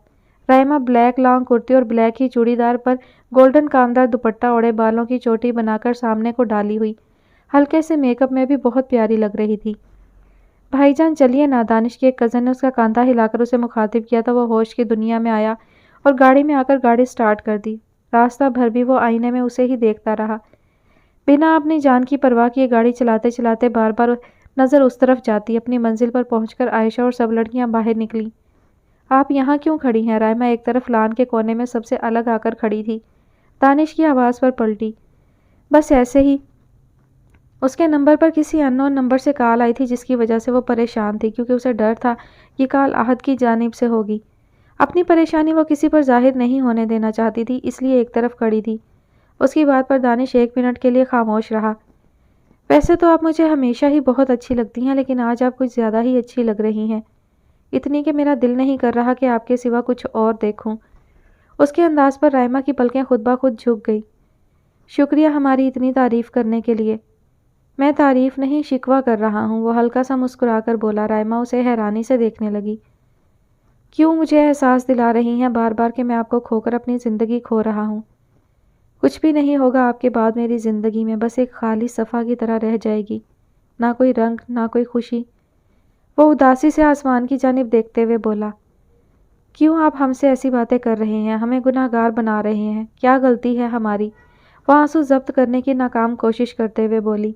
رائمہ بلیک لانگ کرتی اور بلیک ہی چوڑی دار پر گولڈن کامدار دوپٹہ اوڑھے بالوں کی چوٹی بنا کر سامنے کو ڈالی ہوئی ہلکے سے میک اپ میں بھی بہت پیاری لگ رہی تھی۔ بھائی جان چلیے نا، دانش کی ایک کزن نے اس کا کاندھا ہلا کر اسے مخاطب کیا تو وہ ہوش کی دنیا میں آیا اور گاڑی میں آ کر گاڑی سٹارٹ کر دی۔ راستہ بھر بھی وہ آئینے میں اسے ہی دیکھتا رہا، بنا اپنی جان کی پرواہ کیے گاڑی چلاتے چلاتے بار بار نظر اس طرف جاتی۔ اپنی منزل پر پہنچ کر عائشہ اور سب لڑکیاں باہر نکلیں۔ آپ یہاں کیوں کھڑی ہیں؟ رائمہ ایک طرف لان کے کونے میں سب سے الگ آ کر کھڑی تھی۔ دانش کی آواز پر پلٹی۔ بس ایسے ہی۔ اس کے نمبر پر کسی ان نون نمبر سے کال آئی تھی جس کی وجہ سے وہ پریشان تھی، کیونکہ اسے ڈر تھا یہ کال احد کی جانب سے ہوگی۔ اپنی پریشانی وہ کسی پر ظاہر نہیں ہونے دینا چاہتی تھی، اس لیے ایک طرف کھڑی تھی۔ اس کی بات پر دانش ایک منٹ کے لیے خاموش رہا۔ ویسے تو آپ مجھے ہمیشہ ہی بہت اچھی لگتی ہیں، لیکن آج آپ کچھ زیادہ ہی اچھی لگ رہی ہیں، اتنی کہ میرا دل نہیں کر رہا کہ آپ کے سوا کچھ اور دیکھوں۔ اس کے انداز پر رائمہ کی پلکیں خود بخود جھک گئی۔ شکریہ ہماری اتنی تعریف کرنے کے لیے۔ میں تعریف نہیں شکوہ کر رہا ہوں، وہ ہلکا سا مسکرا کر بولا۔ رائمہ اسے حیرانی سے دیکھنے لگی۔ کیوں مجھے احساس دلا رہی ہیں بار بار کہ میں آپ کو کھو کر اپنی زندگی کھو رہا ہوں؟ کچھ بھی نہیں ہوگا آپ کے بعد میری زندگی میں، بس ایک خالی صفحہ کی طرح رہ جائے گی، نہ کوئی رنگ نہ کوئی خوشی۔ وہ اداسی سے آسمان کی جانب دیکھتے ہوئے بولا۔ کیوں آپ ہم سے ایسی باتیں کر رہے ہیں؟ ہمیں گناہ گار بنا رہے ہیں، کیا غلطی ہے ہماری؟ وہ آنسو ضبط کرنے کی ناکام کوشش کرتے ہوئے بولی۔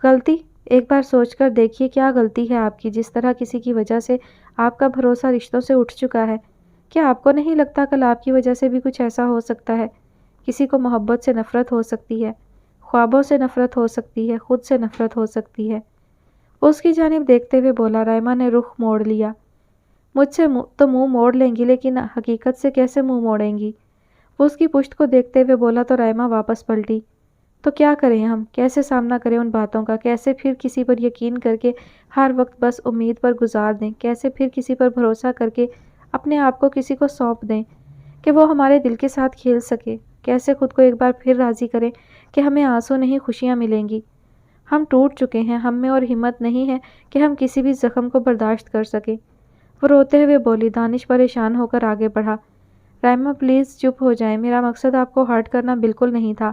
غلطی؟ ایک بار سوچ کر دیکھیے کیا غلطی ہے آپ کی، جس طرح کسی کی وجہ سے آپ کا بھروسہ رشتوں سے اٹھ چکا ہے۔ کیا آپ کو نہیں لگتا کل آپ کی وجہ سے بھی کچھ ایسا ہو سکتا ہے؟ کسی کو محبت سے نفرت ہو سکتی ہے، خوابوں سے نفرت ہو سکتی ہے، خود سے نفرت ہو سکتی ہے۔ وہ اس کی جانب دیکھتے ہوئے بولا۔ رائمہ نے رخ موڑ لیا۔ مجھ سے تو منہ موڑ لیں گی، لیکن حقیقت سے کیسے منہ موڑیں گی؟ وہ اس کی پشت کو دیکھتے ہوئے بولا تو رائمہ واپس پلٹی۔ تو کیا کریں ہم؟ کیسے سامنا کریں ان باتوں کا؟ کیسے پھر کسی پر یقین کر کے ہر وقت بس امید پر گزار دیں؟ کیسے پھر کسی پر بھروسہ کر کے اپنے آپ کو کسی کو سونپ دیں کہ وہ ہمارے دل کے ساتھ کھیل سکے؟ کیسے خود کو ایک بار پھر راضی کریں کہ ہمیں آنسو نہیں خوشیاں ملیں گی؟ ہم ٹوٹ چکے ہیں، ہم میں اور ہمت نہیں ہے کہ ہم کسی بھی زخم کو برداشت کر سکیں۔ وہ روتے ہوئے بولی۔ دانش پریشان ہو کر آگے بڑھا۔ رائمہ پلیز چپ ہو جائیں، میرا مقصد آپ کو ہرٹ کرنا بالکل نہیں تھا۔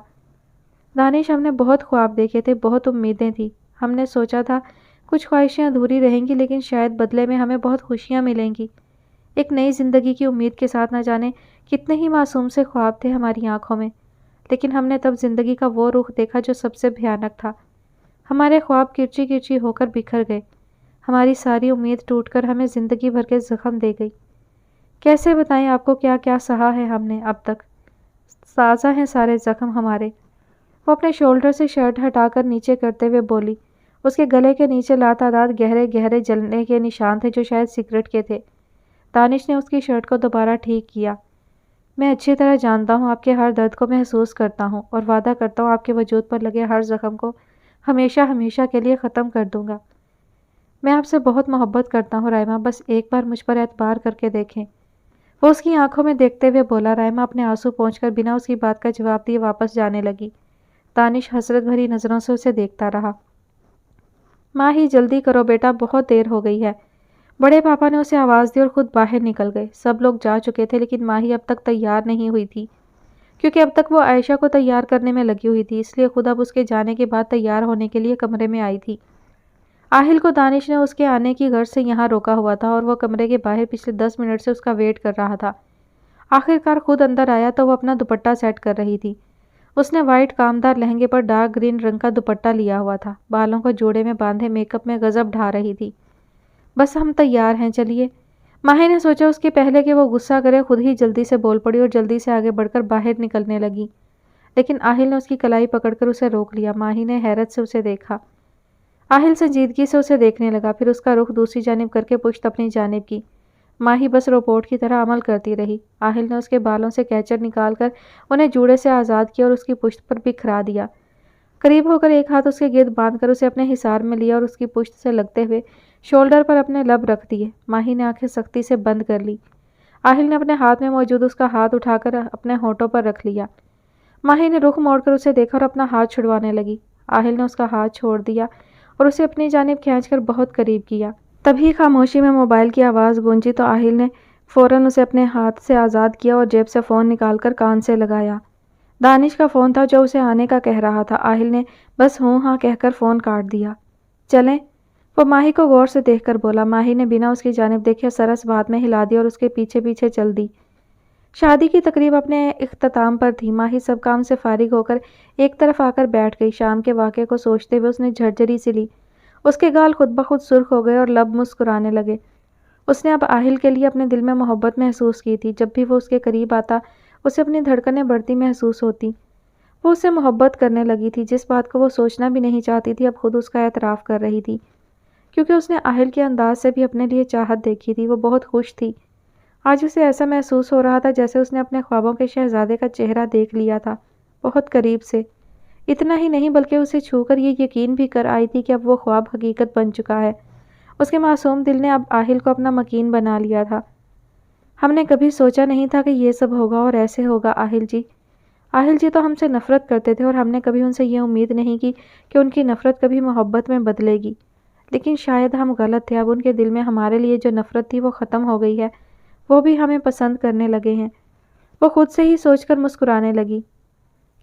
دانش ہم نے بہت خواب دیکھے تھے، بہت امیدیں تھیں، ہم نے سوچا تھا کچھ خواہشیں ادھوری رہیں گی لیکن شاید بدلے میں ہمیں بہت خوشیاں ملیں گی، ایک نئی زندگی کی امید کے ساتھ۔ نہ جانے کتنے ہی معصوم سے خواب تھے ہماری آنکھوں میں، لیکن ہم نے تب زندگی کا وہ رخ دیکھا جو سب سے بھیانک تھا۔ ہمارے خواب کرچی کرچی ہو کر بکھر گئے، ہماری ساری امید ٹوٹ کر ہمیں زندگی بھر کے زخم دے گئی۔ کیسے بتائیں آپ کو کیا کیا سہا ہے ہم نے اب تک، تازہ ہیں سارے زخم ہمارے۔ وہ اپنے شولڈر سے شرٹ ہٹا کر نیچے کرتے ہوئے بولی۔ اس کے گلے کے نیچے لاتعداد گہرے گہرے جلنے کے نشان تھے جو شاید سگریٹ کے تھے۔ دانش نے اس کی شرٹ کو دوبارہ ٹھیک کیا۔ میں اچھی طرح جانتا ہوں، آپ کے ہر درد کو محسوس کرتا ہوں اور وعدہ کرتا ہوں آپ کے وجود پر لگے ہر زخم کو ہمیشہ ہمیشہ کے لیے ختم کر دوں گا۔ میں آپ سے بہت محبت کرتا ہوں رائما، بس ایک بار مجھ پر اعتبار کر کے دیکھیں۔ وہ اس کی آنکھوں میں دیکھتے ہوئے بولا۔ رائما اپنے آنسو پونچھ کر بنا اس کی بات کا جواب دیے واپس جانے لگی۔ دانش حسرت بھری نظروں سے اسے دیکھتا رہا۔ ماہی جلدی کرو بیٹا، بہت دیر ہو گئی ہے۔ بڑے پاپا نے اسے آواز دی اور خود باہر نکل گئے۔ سب لوگ جا چکے تھے لیکن ماہی اب تک تیار نہیں ہوئی تھی، کیونکہ اب تک وہ عائشہ کو تیار کرنے میں لگی ہوئی تھی، اس لیے خود اب اس کے جانے کے بعد تیار ہونے کے لیے کمرے میں آئی تھی۔ آہل کو دانش نے اس کے آنے کی غرض سے یہاں روکا ہوا تھا اور وہ کمرے کے باہر پچھلے 10 منٹ سے اس کا ویٹ کر رہا تھا۔ آخرکار خود اندر آیا تو وہ اپنا دوپٹہ سیٹ کر رہی تھی۔ اس نے وائٹ کامدار لہنگے پر ڈارک گرین رنگ کا دوپٹہ لیا ہوا تھا، بالوں کو جوڑے میں باندھے میک اپ میں غضب ڈھا رہی تھی۔ بس ہم تیار ہیں، چلیے۔ ماہی نے سوچا اس کے پہلے کہ وہ غصہ کرے خود ہی جلدی سے بول پڑی اور جلدی سے آگے بڑھ کر باہر نکلنے لگی، لیکن آہل نے اس کی کلائی پکڑ کر اسے روک لیا۔ ماہی نے حیرت سے اسے دیکھا۔ آہل سنجیدگی سے اسے دیکھنے لگا، پھر اس کا رخ دوسری جانب کر کے پشت اپنی جانب کی۔ ماہی بس روبوٹ کی طرح عمل کرتی رہی۔ آہل نے اس کے بالوں سے کیچر نکال کر انہیں جوڑے سے آزاد کیا اور اس کی پشت پر بکھرا دیا۔ قریب ہو کر ایک ہاتھ اس کے گرد باندھ کر اسے اپنے حصار میں لیا اور اس کی پشت سے لگتے ہوئے شولڈر پر اپنے لب رکھ دیے۔ ماہی نے آنکھیں سختی سے بند کر لی۔ آہل نے اپنے ہاتھ میں موجود اس کا ہاتھ اٹھا کر اپنے ہونٹوں پر رکھ لیا۔ ماہی نے رخ موڑ کر اسے دیکھا اور اپنا ہاتھ چھڑوانے لگی۔ آہل نے اس کا ہاتھ چھوڑ دیا اور اسے اپنی جانب کھینچ کر بہت قریب کیا۔ تبھی خاموشی میں موبائل کی آواز گونجی تو آہل نے فوراً اسے اپنے ہاتھ سے آزاد کیا اور جیب سے فون نکال کر کان سے لگایا۔ دانش کا فون تھا جو اسے آنے کا کہہ رہا تھا۔ آہل نے بس ہوں ہاں کہہ کر فون کاٹ دیا۔ چلیں، وہ ماہی کو غور سے دیکھ کر بولا۔ ماہی نے بنا اس کی جانب دیکھے سرس بات میں ہلا دیا اور اس کے پیچھے پیچھے چل دی۔ شادی کی تقریب اپنے اختتام پر تھی۔ ماہی سب کام سے فارغ ہو کر ایک طرف آ کر بیٹھ گئی۔ شام کے واقعے کو سوچتے ہوئے اس نے جھرجھری سی لی۔ اس کے گال خود بخود سرخ ہو گئے اور لب مسکرانے لگے۔ اس نے اب آہل کے لیے اپنے دل میں محبت محسوس کی تھی۔ جب بھی وہ اس کے قریب آتا اسے اپنی دھڑکنیں بڑھتی محسوس ہوتی۔ وہ اس سے محبت کرنے لگی تھی، جس بات کو وہ سوچنا بھی نہیں چاہتی تھی اب خود اس کا اعتراف کر رہی تھی، کیونکہ اس نے آہل کے انداز سے بھی اپنے لیے چاہت دیکھی تھی۔ وہ بہت خوش تھی۔ آج اسے ایسا محسوس ہو رہا تھا جیسے اس نے اپنے خوابوں کے شہزادے کا چہرہ دیکھ لیا تھا، بہت قریب سے۔ اتنا ہی نہیں بلکہ اسے چھو کر یہ یقین بھی کر آئی تھی کہ اب وہ خواب حقیقت بن چکا ہے۔ اس کے معصوم دل نے اب آہل کو اپنا مکین بنا لیا تھا۔ ہم نے کبھی سوچا نہیں تھا کہ یہ سب ہوگا اور ایسے ہوگا آہل جی۔ آہل جی تو ہم سے نفرت کرتے تھے اور ہم نے کبھی ان سے یہ امید نہیں کی کہ ان کی نفرت کبھی محبت میں بدلے گی، لیکن شاید ہم غلط تھے۔ اب ان کے دل میں ہمارے لیے جو نفرت تھی وہ ختم ہو گئی ہے، وہ بھی ہمیں پسند کرنے لگے ہیں۔ وہ خود سے ہی سوچ کر مسکرانے لگی۔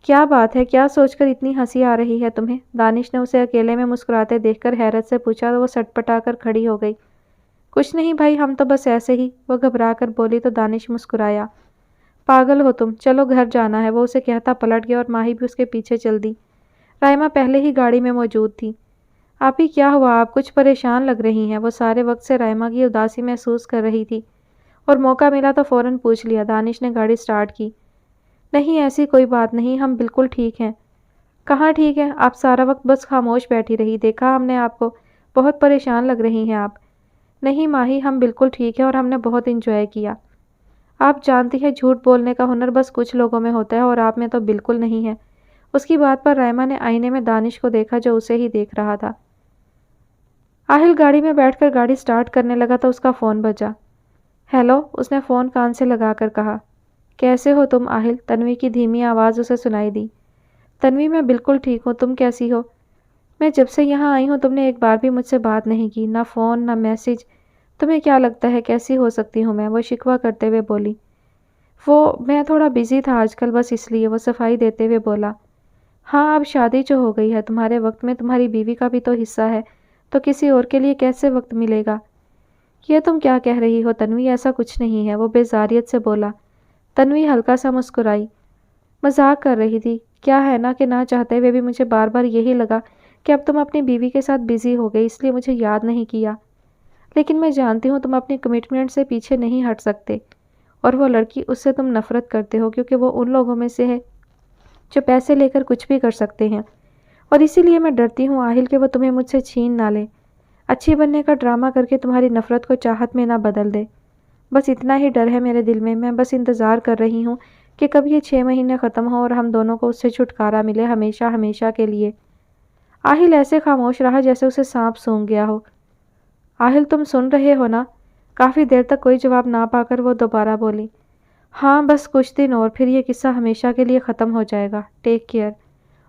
کیا بات ہے، کیا سوچ کر اتنی ہنسی آ رہی ہے تمہیں؟ دانش نے اسے اکیلے میں مسکراتے دیکھ کر حیرت سے پوچھا تو وہ سٹ پٹا کر کھڑی ہو گئی۔ کچھ نہیں بھائی، ہم تو بس ایسے ہی، وہ گھبرا کر بولی تو دانش مسکرایا۔ پاگل ہو تم، چلو گھر جانا ہے، وہ اسے کہتا پلٹ گیا اور ماہی بھی اس کے پیچھے چل دی۔ رائما پہلے ہی گاڑی میں موجود تھی۔ آپ ہی کیا ہوا، آپ کچھ پریشان لگ رہی ہیں؟ وہ سارے وقت سے رائما کی اداسی محسوس کر رہی تھی اور موقع ملا تو فوراً پوچھ لیا۔ دانش نے گاڑی سٹارٹ کی۔ نہیں ایسی کوئی بات نہیں، ہم بالکل ٹھیک ہیں۔ کہاں ٹھیک ہے، آپ سارا وقت بس خاموش بیٹھی رہی، دیکھا ہم نے آپ کو، بہت پریشان لگ رہی ہیں آپ۔ نہیں ماہی، ہم بالکل ٹھیک ہیں اور ہم نے بہت انجوائے کیا۔ آپ جانتی ہیں جھوٹ بولنے کا ہنر بس کچھ لوگوں میں ہوتا ہے اور آپ میں تو بالکل نہیں ہے۔ اس کی بات پر رائما نے آئینے میں دانش کو دیکھا جو اسے ہی دیکھ رہا تھا۔ آہل گاڑی میں بیٹھ کر گاڑی سٹارٹ کرنے لگا تو اس کا فون بجا۔ ہیلو، اس نے فون کان سے لگا کر کہا۔ کیسے ہو تم آہل؟ تنوی کی دھیمی آواز اسے سنائی دی۔ تنوی میں بالکل ٹھیک ہوں، تم کیسی ہو؟ میں جب سے یہاں آئی ہوں تم نے ایک بار بھی مجھ سے بات نہیں کی، نہ فون نہ میسج۔ تمہیں کیا لگتا ہے کیسی ہو سکتی ہوں میں؟ وہ شکوہ کرتے ہوئے بولی۔ میں تھوڑا بزی تھا آج کل بس اس لیے، وہ صفائی دیتے ہوئے بولا۔ ہاں اب شادی جو ہو گئی ہے تمہارے وقت میں تمہاری بیوی کا بھی تو حصہ ہے، تو کسی اور کے لیے کیسے وقت ملے گا؟ یہ تم کیا کہہ رہی ہو تنوی، ایسا کچھ نہیں ہے، وہ بیزاریت سے بولا۔ تنوی ہلکا سا مسکرائی۔ مذاق کر رہی تھی، کیا ہے نا کہ نہ چاہتے ہوئے بھی مجھے بار بار یہی لگا کہ اب تم اپنی بیوی کے ساتھ بزی ہو گئی، اس لیے مجھے یاد نہیں کیا، لیکن میں جانتی ہوں تم اپنی کمٹمنٹ سے پیچھے نہیں ہٹ سکتے، اور وہ لڑکی اس سے تم نفرت کرتے ہو کیونکہ وہ ان لوگوں میں سے ہے جو پیسے لے کر کچھ بھی کر سکتے ہیں، اور اسی لیے میں ڈرتی ہوں آہل کہ وہ تمہیں مجھ سے چھین نہ لے، اچھی بننے کا ڈرامہ کر کے تمہاری نفرت کو چاہت میں نہ بدل دے۔ بس اتنا ہی ڈر ہے میرے دل میں بس انتظار کر رہی ہوں کہ کب یہ 6 مہینے ختم ہو اور ہم دونوں کو اس سے چھٹکارا ملے، ہمیشہ ہمیشہ کے لیے۔ آہل ایسے خاموش رہا جیسے اسے سانپ سونگھ گیا ہو۔ آہل تم سن رہے ہو نا؟ کافی دیر تک کوئی جواب نہ پا کر وہ دوبارہ بولی۔ ہاں بس کچھ دن اور پھر یہ قصہ ہمیشہ کے لیے ختم ہو جائے گا، ٹیک کیئر۔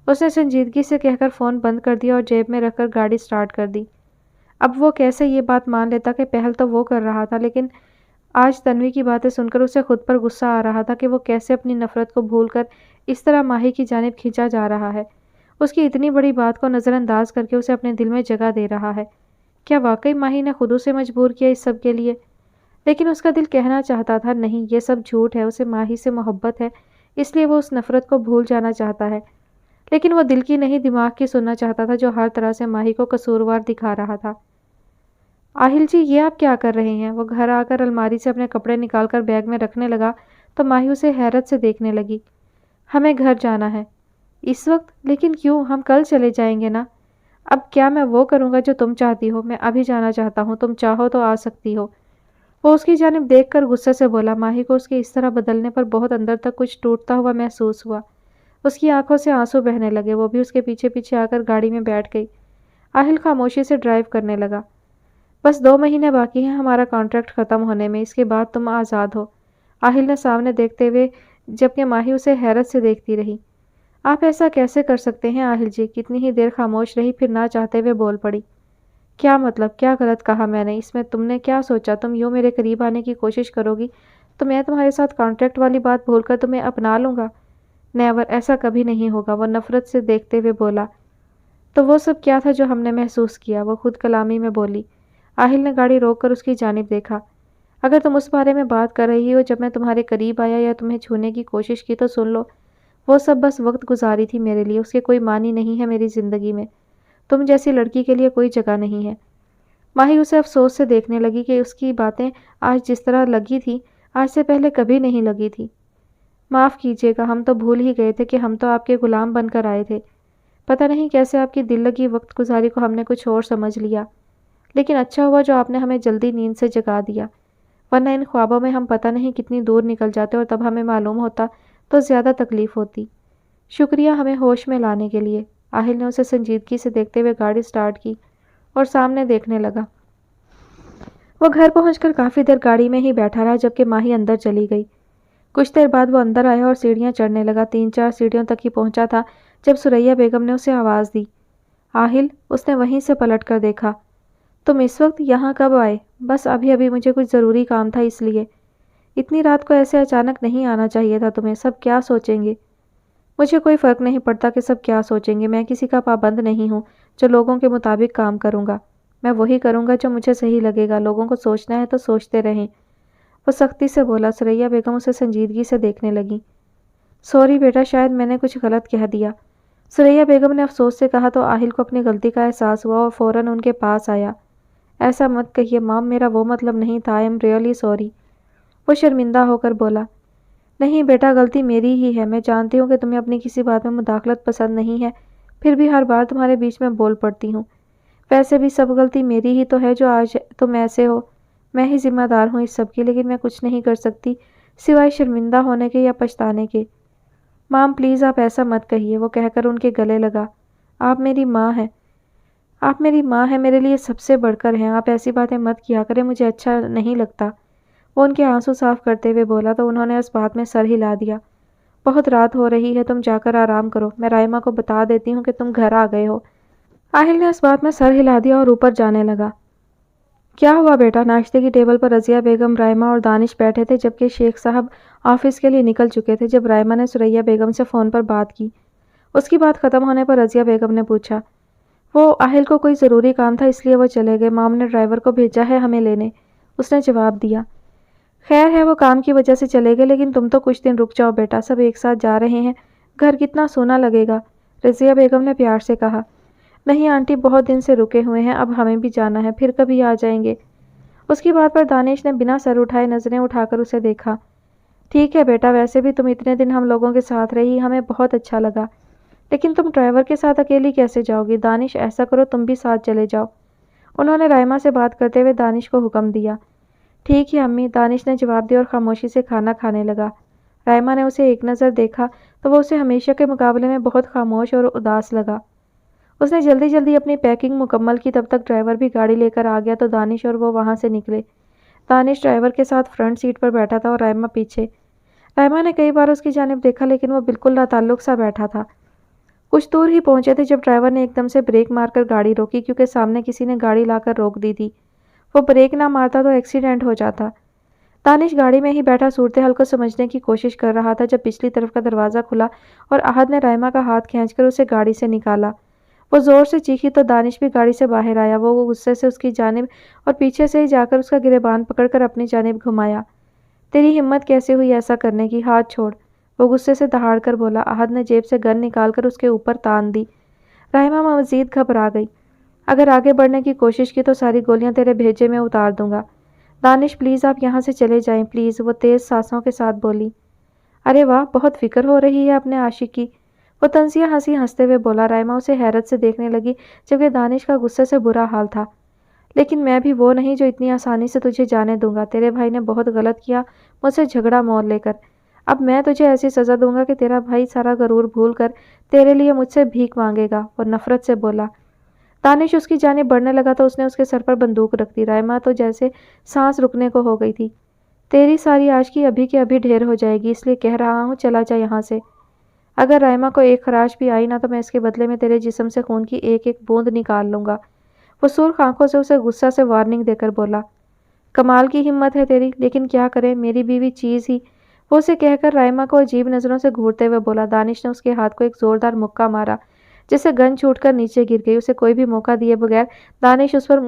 اس نے سنجیدگی سے کہہ کر فون بند کر دیا اور جیب میں رکھ کر گاڑی سٹارٹ کر دی۔ اب وہ کیسے یہ بات مان لیتا کہ پہل تو وہ کر رہا تھا، لیکن آج تنوی کی باتیں سن کر اسے خود پر غصہ آ رہا تھا کہ وہ کیسے اپنی نفرت کو بھول کر اس طرح ماہی کی جانب کھینچا جا رہا ہے، اس کی اتنی بڑی بات کو نظر انداز کر کے اسے اپنے دل میں جگہ دے رہا ہے۔ کیا واقعی ماہی نے خود اسے مجبور کیا اس سب کے لیے؟ لیکن اس کا دل کہنا چاہتا تھا نہیں، یہ سب جھوٹ ہے، اسے ماہی سے محبت ہے، اس لیے وہ اس نفرت کو بھول جانا چاہتا ہے۔ لیکن وہ دل کی نہیں دماغ کی سننا چاہتا تھا جو ہر طرح سے ماہی کو قصوروار دکھا رہا تھا۔ آہل جی یہ آپ کیا کر رہے ہیں؟ وہ گھر آ کر الماری سے اپنے کپڑے نکال کر بیگ میں رکھنے لگا تو ماہی اسے حیرت سے دیکھنے لگی۔ ہمیں گھر جانا ہے۔ اس وقت؟ لیکن کیوں؟ ہم کل چلے جائیں گے نا۔ اب کیا میں وہ کروں گا جو تم چاہتی ہو؟ میں ابھی جانا چاہتا ہوں، تم چاہو تو آ سکتی ہو۔ وہ اس کی جانب دیکھ کر غصے سے بولا۔ ماہی کو اس کے اس طرح بدلنے پر بہت اندر تک کچھ ٹوٹتا ہوا محسوس ہوا۔ اس کی آنکھوں سے آنسو بہنے لگے، وہ بھی اس کے پیچھے پیچھے آ کر گاڑی میں بیٹھ گئی۔ آہل خاموشی سے ڈرائیو کرنے لگا۔ بس 2 مہینے باقی ہیں ہمارا کانٹریکٹ ختم ہونے میں، اس کے بعد تم آزاد ہو، آہل نے سامنے دیکھتے ہوئے، جبکہ ماہی اسے حیرت سے دیکھتی رہی۔ آپ ایسا کیسے کر سکتے ہیں آہل جی؟ کتنی ہی دیر خاموش رہی، پھر نہ چاہتے ہوئے بول پڑی۔ کیا مطلب؟ کیا غلط کہا میں نے؟ اس میں تم نے کیا سوچا؟ تم یوں میرے قریب آنے کی کوشش کرو گی تو میں تمہارے ساتھ کانٹریکٹ والی بات بھول کر تمہیں اپنا لوں گا؟ نیور، ایسا کبھی نہیں ہوگا، وہ نفرت سے دیکھتے ہوئے بولا۔ تو وہ سب کیا تھا جو ہم نے محسوس کیا؟ وہ خود کلامی میں بولی۔ آہل نے گاڑی روک کر اس کی جانب دیکھا۔ اگر تم اس بارے میں بات کر رہی ہو جب میں تمہارے قریب آیا یا تمہیں چھونے کی کوشش کی تو سن لو، وہ سب بس وقت گزاری تھی میرے لیے، اس کے کوئی معنی نہیں ہے میری زندگی میں، تم جیسی لڑکی کے لیے کوئی جگہ نہیں ہے۔ ماہی اسے افسوس سے دیکھنے لگی کہ اس کی باتیں آج جس طرح لگی تھی آج سے پہلے کبھی نہیں لگی تھی۔ معاف کیجیے گا، ہم تو بھول ہی گئے تھے کہ ہم تو آپ کے غلام بن کر آئے تھے، پتہ نہیں کیسے آپ کی دل لگی وقت گزاری کو ہم نے کچھ اور سمجھ لیا، لیکن اچھا ہوا جو آپ نے ہمیں جلدی نیند سے جگا دیا، ورنہ ان خوابوں میں ہم پتہ نہیں کتنی دور نکل جاتے اور تب ہمیں معلوم ہوتا تو زیادہ تکلیف ہوتی۔ شکریہ ہمیں ہوش میں لانے کے لیے۔ آہل نے اسے سنجیدگی سے دیکھتے ہوئے گاڑی سٹارٹ کی اور سامنے دیکھنے لگا۔ وہ گھر پہنچ کر کافی دیر گاڑی میں ہی بیٹھا رہا جبکہ ماہی اندر چلی گئی۔ کچھ دیر بعد وہ اندر آیا اور سیڑھیاں چڑھنے لگا۔ 3-4 سیڑھیوں تک ہی پہنچا تھا جب ثریا بیگم نے اسے آواز دی۔ آہل، اس نے وہیں سے پلٹ کر دیکھا۔ تم اس وقت یہاں کب آئے؟ بس ابھی مجھے کچھ ضروری کام تھا اس لیے۔ اتنی رات کو ایسے اچانک نہیں آنا چاہیے تھا تمہیں، سب کیا سوچیں گے؟ مجھے کوئی فرق نہیں پڑتا کہ سب کیا سوچیں گے، میں کسی کا پابند نہیں ہوں جو لوگوں کے مطابق کام کروں گا، میں وہی کروں گا جو مجھے صحیح لگے گا، لوگوں کو سوچنا ہے تو سوچتے رہیں، وہ سختی سے بولا۔ ثریا بیگم اسے سنجیدگی سے دیکھنے لگی۔ سوری بیٹا، شاید میں نے کچھ غلط کہہ دیا، ثریا بیگم نے افسوس سے کہا تو آہل کو اپنی غلطی کا احساس ہوا اور فوراً ان کے پاس آیا۔ ایسا مت کہیے مام، میرا وہ مطلب نہیں تھا، آئی ایم ریئلی سوری، وہ شرمندہ ہو کر بولا۔ نہیں بیٹا، غلطی میری ہی ہے، میں جانتی ہوں کہ تمہیں اپنی کسی بات میں مداخلت پسند نہیں ہے، پھر بھی ہر بار تمہارے بیچ میں بول پڑتی ہوں، ویسے بھی سب غلطی میری ہی تو ہے جو آج تم ایسے ہو، میں ہی ذمہ دار ہوں اس سب کی، لیکن میں کچھ نہیں کر سکتی سوائے شرمندہ ہونے کے یا پچھتانے کے۔ مام پلیز آپ ایسا مت کہیے، وہ کہہ کر ان کے گلے لگا۔ آپ میری ماں ہیں، آپ میری ماں ہیں، میرے لیے سب سے بڑھ کر ہیں، آپ ایسی باتیں مت کیا کریں، مجھے اچھا نہیں لگتا، وہ ان کے آنسو صاف کرتے ہوئے بولا تو انہوں نے اس بات میں سر ہلا دیا۔ بہت رات ہو رہی ہے، تم جا کر آرام کرو، میں رائمہ کو بتا دیتی ہوں کہ تم گھر آ گئے ہو۔ آہل نے اس بات میں سر ہلا دیا اور اوپر جانے لگا۔ کیا ہوا بیٹا؟ ناشتے کی ٹیبل پر رضیہ بیگم، رائمہ اور دانش بیٹھے تھے جبکہ شیخ صاحب آفس کے لیے نکل چکے تھے جب رائمہ نے ثریا بیگم سے فون پر بات کی۔ اس کی بات ختم ہونے پر رضیہ بیگم نے پوچھا، وہ آہل کو کوئی ضروری کام تھا اس لیے وہ چلے گئے، مام نے ڈرائیور کو بھیجا ہے ہمیں لینے، اس نے جواب دیا۔ خیر ہے، وہ کام کی وجہ سے چلے گئے، لیکن تم تو کچھ دن رک جاؤ بیٹا، سب ایک ساتھ جا رہے ہیں، گھر کتنا سونا لگے گا، رضیہ بیگم نے پیار سے کہا۔ نہیں آنٹی، بہت دن سے رکے ہوئے ہیں، اب ہمیں بھی جانا ہے، پھر کبھی آ جائیں گے۔ اس کی بات پر دانش نے بنا سر اٹھائے نظریں اٹھا کر اسے دیکھا۔ ٹھیک ہے بیٹا، ویسے بھی تم اتنے دن ہم لوگوں کے ساتھ رہی، ہمیں بہت اچھا لگا، لیکن تم ڈرائیور کے ساتھ اکیلی کیسے جاؤ گی؟ دانش ایسا کرو تم بھی ساتھ چلے جاؤ، انہوں نے رائمہ سے بات کرتے ہوئے دانش کو حکم دیا۔ ٹھیک ہے امی، دانش نے جواب دیا اور خاموشی سے کھانا کھانے لگا۔ رائما نے اسے ایک نظر دیکھا تو وہ اسے ہمیشہ کے مقابلے میں بہت خاموش اور اداس لگا۔ اس نے جلدی جلدی اپنی پیکنگ مکمل کی، تب تک ڈرائیور بھی گاڑی لے کر آ گیا تو دانش اور وہ وہاں سے نکلے۔ دانش ڈرائیور کے ساتھ فرنٹ سیٹ پر بیٹھا تھا اور رائما پیچھے۔ رائما نے کئی بار اس کی جانب دیکھا لیکن وہ بالکل لاتعلق سا بیٹھا تھا۔ کچھ دور ہی پہنچے تھے جب ڈرائیور نے ایک دم سے بریک مار کر گاڑی روکی، کیونکہ سامنے کسی نے گاڑی لا کر روک دی تھی۔ وہ بریک نہ مارتا تو ایکسیڈنٹ ہو جاتا۔ دانش گاڑی میں ہی بیٹھا صورتحال کو سمجھنے کی کوشش کر رہا تھا جب پچھلی طرف کا دروازہ کھلا اور احد نے رائما کا ہاتھ کھینچ کر اسے گاڑی سے نکالا۔ وہ زور سے چیخی تو دانش بھی گاڑی سے باہر آیا۔ وہ غصے سے اس کی جانب اور پیچھے سے ہی جا کر اس کا گریبان پکڑ کر اپنی جانب گھمایا۔ تیری ہمت کیسے ہوئی ایسا کرنے کی؟ ہاتھ چھوڑ، وہ غصے سے دہاڑ کر بولا۔ احد نے جیب سے گن نکال کر اس کے اوپر تان دی۔ رائما مزید گھبرا گئی۔ اگر آگے بڑھنے کی کوشش کی تو ساری گولیاں تیرے بھیجے میں اتار دوں گا۔ دانش پلیز آپ یہاں سے چلے جائیں پلیز، وہ تیز سانسوں کے ساتھ بولی۔ ارے واہ، بہت فکر ہو رہی ہے اپنے عاشق کی، وہ طنزیہ ہنستے ہوئے بولا۔ رائما اسے حیرت سے دیکھنے لگی جبکہ دانش کا غصے سے برا حال تھا۔ لیکن میں بھی وہ نہیں جو اتنی آسانی سے تجھے جانے دوں گا۔ تیرے بھائی نے بہت غلط کیا مجھ سے جھگڑا مول لے کر۔ اب میں تجھے ایسی سزا دوں گا کہ تیرا بھائی سارا غرور بھول کر تیرے لیے مجھ سے بھیک مانگے گا، وہ نفرت سے بولا۔ دانش اس کی جانب بڑھنے لگا تو اس نے اس کے سر پر بندوق رکھ دی۔ رائما تو جیسے سانس رکنے کو ہو گئی تھی۔ تیری ساری عاشقی ابھی کے ابھی ڈھیر ہو جائے گی، اس لیے کہہ رہا ہوں چلا جا یہاں سے۔ اگر رائما کو ایک خراش بھی آئی نا تو میں اس کے بدلے میں تیرے جسم سے خون کی ایک ایک بوند نکال لوں گا، وہ سرخ آنکھوں سے اسے غصہ سے وارننگ دے کر بولا۔ کمال کی ہمت ہے تیری، لیکن کیا کرے، میری بیوی چیز ہی، وہ اسے کہہ کر رائما کو عجیب نظروں سے گھورتے ہوئے بولا۔ دانش نے اس کے ہاتھ کو ایک زوردار مکہ مارا جس سے گن چھوٹ کر نیچے گر گئی۔ اسے کوئی بھی موقع دیے بغیر دانش اس پر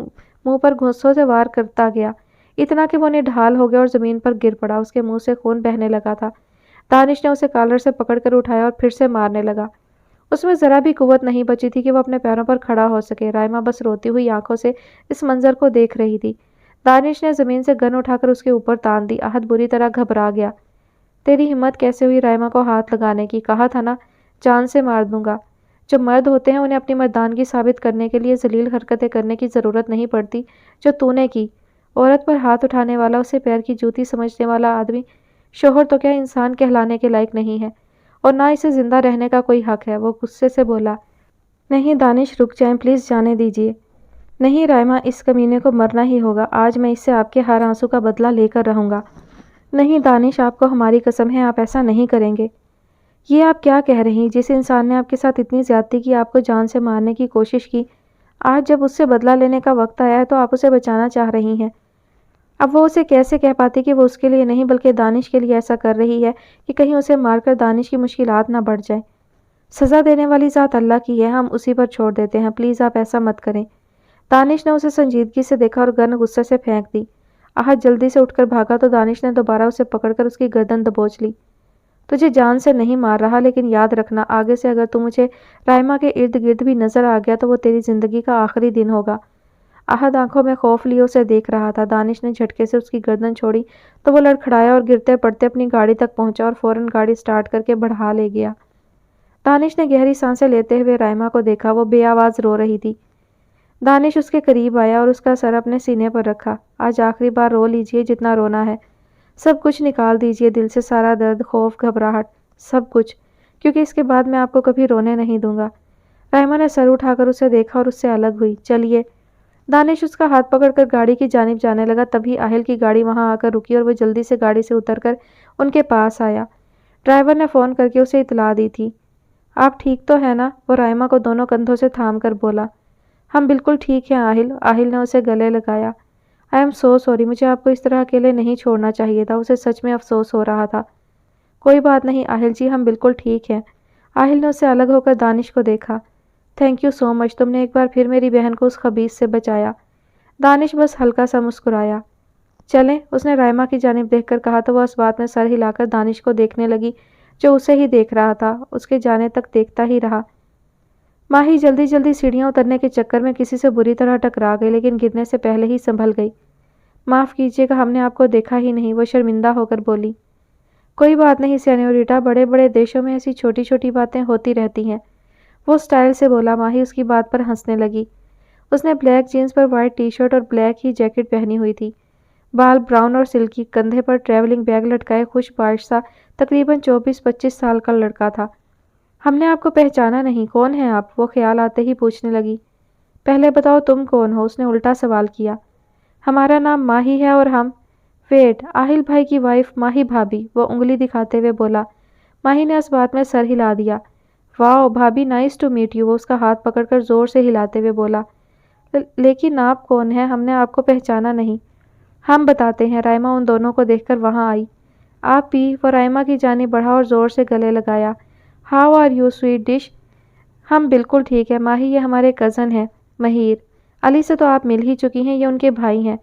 منہ پر گھونسوں سے وار کرتا گیا، اتنا کہ وہ نڈھال ہو گیا اور زمین پر گر پڑا۔ اس کے منہ سے خون بہنے لگا تھا۔ دانش نے اسے کالر سے پکڑ کر اٹھایا اور پھر سے مارنے لگا۔ اس میں ذرا بھی قوت نہیں بچی تھی کہ وہ اپنے پیروں پر کھڑا ہو سکے۔ رائما بس روتی ہوئی آنکھوں سے اس منظر کو دیکھ رہی تھی۔ دانش نے زمین سے گن اٹھا کر اس کے اوپر تان دی۔ احد بری طرح گھبرا گیا۔ تیری ہمت کیسے ہوئی رائما کو ہاتھ لگانے کی؟ کہا تھا نا جان سے مار دوں گا۔ جو مرد ہوتے ہیں انہیں اپنی مردانگی ثابت کرنے کے لیے ذلیل حرکتیں کرنے کی ضرورت نہیں پڑتی جو تو نے کی۔ عورت پر ہاتھ اٹھانے والا، اسے پیر کی جوتی سمجھنے والا آدمی شوہر تو کیا انسان کہلانے کے لائق نہیں ہے، اور نہ اسے زندہ رہنے کا کوئی حق ہے، وہ غصے سے بولا۔ نہیں دانش رک جائیں پلیز، جانے دیجیے۔ نہیں رائما، اس کمینے کو مرنا ہی ہوگا، آج میں اس سے آپ کے ہر آنسو کا بدلہ لے کر رہوں گا۔ نہیں دانش، آپ کو ہماری قسم ہے آپ ایسا نہیں کریں گے۔ یہ آپ کیا کہہ رہی ہیں؟ جس انسان نے آپ کے ساتھ اتنی زیادتی کی، آپ کو جان سے مارنے کی کوشش کی، آج جب اس سے بدلہ لینے کا وقت آیا ہے تو آپ اسے بچانا چاہ رہی ہیں۔ اب وہ اسے کیسے کہہ پاتی کہ وہ اس کے لیے نہیں بلکہ دانش کے لیے ایسا کر رہی ہے کہ کہیں اسے مار کر دانش کی مشکلات نہ بڑھ جائیں۔ سزا دینے والی ذات اللہ کی ہے، ہم اسی پر چھوڑ دیتے ہیں، پلیز آپ ایسا مت کریں۔ دانش نے اسے سنجیدگی سے دیکھا اور گن غصے سے پھینک دی۔ احد جلدی سے اٹھ کر بھاگا تو دانش نے دوبارہ اسے پکڑ کر اس کی گردن دبوچ لی۔ تجھے جان سے نہیں مار رہا، لیکن یاد رکھنا آگے سے اگر تو مجھے رائما کے ارد گرد بھی نظر آ گیا تو وہ تیری زندگی کا آخری دن ہوگا۔ احد آنکھوں میں خوف لیے اسے دیکھ رہا تھا۔ دانش نے جھٹکے سے اس کی گردن چھوڑی تو وہ لڑکھڑایا اور گرتے پڑتے اپنی گاڑی تک پہنچا اور فوراً گاڑی سٹارٹ کر کے بڑھا لے گیا۔ دانش نے گہری سانسیں لیتے ہوئے رائما کو دیکھا، وہ بے آواز رو رہی تھی۔ دانش اس کے قریب آیا اور اس کا سر اپنے سینے پر رکھا۔ آج آخری بار رو لیجیے جتنا رونا ہے، سب کچھ نکال دیجیے دل سے، سارا درد، خوف، گھبراہٹ، سب کچھ، کیونکہ اس کے بعد میں آپ کو کبھی رونے نہیں دوں گا۔ رائما نے سر اٹھا کر اسے دیکھا اور اس سے الگ ہوئی۔ چلیے۔ دانش اس کا ہاتھ پکڑ کر گاڑی کی جانب جانے لگا، تبھی اہل کی گاڑی وہاں آ کر رکی اور وہ جلدی سے گاڑی سے اتر کر ان کے پاس آیا۔ ڈرائیور نے فون کر کے اسے اطلاع دی تھی۔ آپ ٹھیک تو ہیں نا؟ وہ رائما کو دونوں کندھوں سے تھام کر بولا۔ ہم بالکل ٹھیک ہیں آہل۔ آہل نے اسے گلے لگایا۔ آئی ایم سو سوری، مجھے آپ کو اس طرح اکیلے نہیں چھوڑنا چاہیے تھا، اسے سچ میں افسوس ہو رہا تھا۔ کوئی بات نہیں آہل جی، ہم بالکل ٹھیک ہیں۔ آہل نے اسے الگ ہو کر دانش کو دیکھا۔ تھینک یو سو مچ، تم نے ایک بار پھر میری بہن کو اس خبیث سے بچایا۔ دانش بس ہلکا سا مسکرایا۔ چلیں، اس نے رائما کی جانب دیکھ کر کہا تو وہ اس بات میں سر ہلا کر دانش کو دیکھنے لگی جو اسے ہی دیکھ رہا تھا، اس کے جانے تک دیکھتا ہی رہا۔ ماہی جلدی جلدی سیڑھیاں اترنے کے چکر میں کسی سے بری طرح ٹکرا گئی، لیکن گرنے سے پہلے ہی سنبھل گئی۔ معاف کیجیے گا، ہم نے آپ کو دیکھا ہی نہیں، وہ شرمندہ ہو کر بولی۔ کوئی بات نہیں سینیوریٹا، بڑے بڑے دیشوں میں ایسی چھوٹی چھوٹی باتیں ہوتی رہتی ہیں، وہ سٹائل سے بولا۔ ماہی اس کی بات پر ہنسنے لگی۔ اس نے بلیک جینز پر وائٹ ٹی شرٹ اور بلیک ہی جیکٹ پہنی ہوئی تھی۔ بال براؤن اور سلکی، کندھے پر ٹریولنگ بیگ لٹکائے خوش باش سا تقریباً 24-25 سال کا لڑکا تھا۔ ہم نے آپ کو پہچانا نہیں، کون ہیں آپ؟ وہ خیال آتے ہی پوچھنے لگی۔ پہلے بتاؤ تم کون ہو؟ اس نے الٹا سوال کیا۔ ہمارا نام ماہی ہے اور ہم… ویٹ، آہل بھائی کی وائف ماہی بھابھی، وہ انگلی دکھاتے ہوئے بولا۔ ماہی نے اس بات میں سر ہلا دیا۔ واؤ بھابھی، نائس ٹو میٹ یو، وہ اس کا ہاتھ پکڑ کر زور سے ہلاتے ہوئے بولا۔ لیکن آپ کون ہیں؟ ہم نے آپ کو پہچانا نہیں۔ ہم بتاتے ہیں۔ رائما ان دونوں کو دیکھ کر وہاں آئی۔ آپ بھی؟ وہ رائما کی جانب بڑھا اور زور سے گلے لگایا۔ How are you sweet dish? ہم بالکل ٹھیک ہے ماہی، یہ ہمارے کزن ہیں مہیر۔ علی سے تو آپ مل ہی چکی ہیں، یہ ان کے بھائی ہیں۔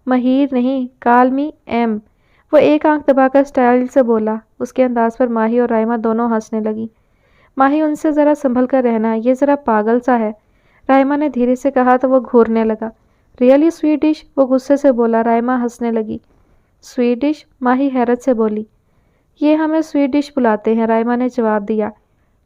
مہیر نہیں، کال می ایم، وہ ایک آنکھ دبا کر سٹائل سے بولا۔ اس کے انداز پر ماہی اور رائما دونوں ہنسنے لگی۔ ماہی، ان سے ذرا سنبھل کر رہنا، یہ ذرا پاگل سا ہے، رائما نے دھیرے سے کہا تو وہ گھورنے لگا۔ Really sweet dish? وہ غصے سے بولا۔ رائما ہنسنے لگی۔ Sweet dish? ماہی حیرت سے بولی۔ یہ ہمیں سویٹ ڈش بلاتے ہیں، رائما نے جواب دیا۔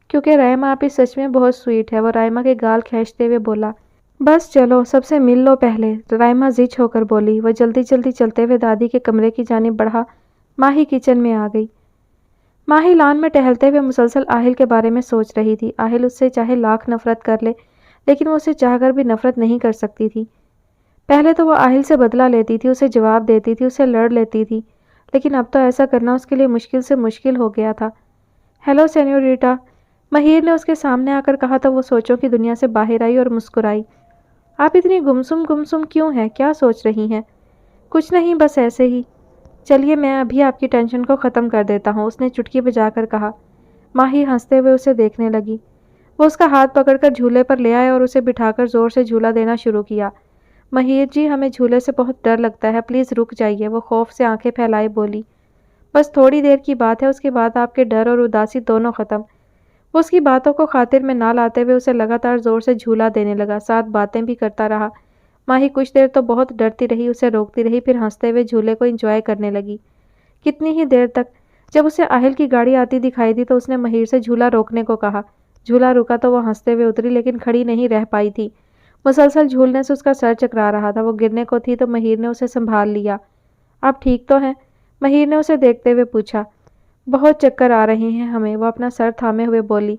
کیونکہ رائما آپ ہی سچ میں بہت سویٹ ہے، وہ رائما کے گال کھینچتے ہوئے بولا۔ بس چلو سب سے مل لو پہلے، رائما زچ ہو کر بولی۔ وہ جلدی جلدی چلتے ہوئے دادی کے کمرے کی جانب بڑھا۔ ماہی کچن میں آ گئی۔ ماہی لان میں ٹہلتے ہوئے مسلسل آہل کے بارے میں سوچ رہی تھی۔ آہل اس سے چاہے لاکھ نفرت کر لے، لیکن وہ اسے چاہ کر بھی نفرت نہیں کر سکتی تھی۔ پہلے تو وہ آہل سے بدلہ لیتی تھی، اسے جواب دیتی تھی، اسے لڑ لیتی تھی، لیکن اب تو ایسا کرنا اس کے لیے مشکل سے مشکل ہو گیا تھا۔ ہیلو سینیوریٹا، مہیر نے اس کے سامنے آ کر کہا تو وہ سوچوں کی دنیا سے باہر آئی اور مسکرائی۔ آپ اتنی گمسم کیوں ہیں؟ کیا سوچ رہی ہیں؟ کچھ نہیں، بس ایسے ہی۔ چلیے میں ابھی آپ کی ٹینشن کو ختم کر دیتا ہوں، اس نے چٹکی بجا کر کہا۔ ماہی ہنستے ہوئے اسے دیکھنے لگی۔ وہ اس کا ہاتھ پکڑ کر جھولے پر لے آئے اور اسے بٹھا کر زور سے جھولا دینا شروع کیا۔ مہیر جی، ہمیں جھولے سے بہت ڈر لگتا ہے، پلیز رک جائیے، وہ خوف سے آنکھیں پھیلائے بولی۔ بس تھوڑی دیر کی بات ہے، اس کے بعد آپ کے ڈر اور اداسی دونوں ختم۔ وہ اس کی باتوں کو خاطر میں نہ لاتے ہوئے اسے لگاتار زور سے جھولا دینے لگا، ساتھ باتیں بھی کرتا رہا۔ ماہی کچھ دیر تو بہت ڈرتی رہی، اسے روکتی رہی، پھر ہنستے ہوئے جھولے کو انجوائے کرنے لگی۔ کتنی ہی دیر تک، جب اسے آہل کی گاڑی آتی دکھائی دی تو اس نے مہیر سے جھولا روکنے کو کہا۔ جھولا رکا تو وہ ہنستے ہوئے اتری، لیکن کھڑی نہیں رہ پائی تھی۔ مسلسل جھولنے سے اس کا سر چکرا رہا تھا، وہ گرنے کو تھی تو مہیر نے اسے سنبھال لیا۔ آپ ٹھیک تو ہیں؟ مہیر نے اسے دیکھتے ہوئے پوچھا۔ بہت چکر آ رہے ہیں ہمیں، وہ اپنا سر تھامے ہوئے بولی۔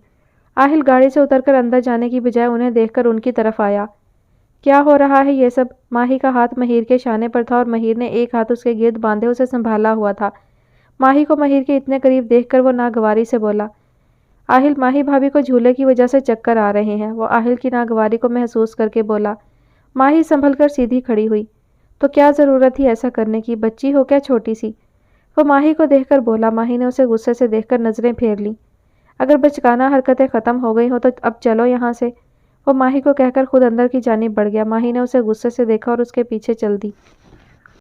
آہل گاڑی سے اتر کر اندر جانے کی بجائے انہیں دیکھ کر ان کی طرف آیا۔ کیا ہو رہا ہے یہ سب؟ ماہی کا ہاتھ مہیر کے شانے پر تھا اور مہیر نے ایک ہاتھ اس کے گرد باندھے اسے سنبھالا ہوا تھا۔ ماہی کو مہیر کے اتنے قریب دیکھ کر وہ ناگواری سے بولا۔ آہل، ماہی بھابھی کو جھولے کی وجہ سے چکر آ رہے ہیں، وہ آہل کی ناگواری کو محسوس کر کے بولا۔ ماہی سنبھل کر سیدھی کھڑی ہوئی۔ تو کیا ضرورت تھی ایسا کرنے کی؟ بچی ہو کیا چھوٹی سی؟ وہ ماہی کو دیکھ کر بولا۔ ماہی نے اسے غصے سے دیکھ کر نظریں پھیر لیں۔ اگر بچکانہ حرکتیں ختم ہو گئی ہوں تو اب چلو یہاں سے، وہ ماہی کو کہہ کر خود اندر کی جانب بڑھ گیا۔ ماہی نے اسے غصے سے دیکھا اور اس کے پیچھے چل دی۔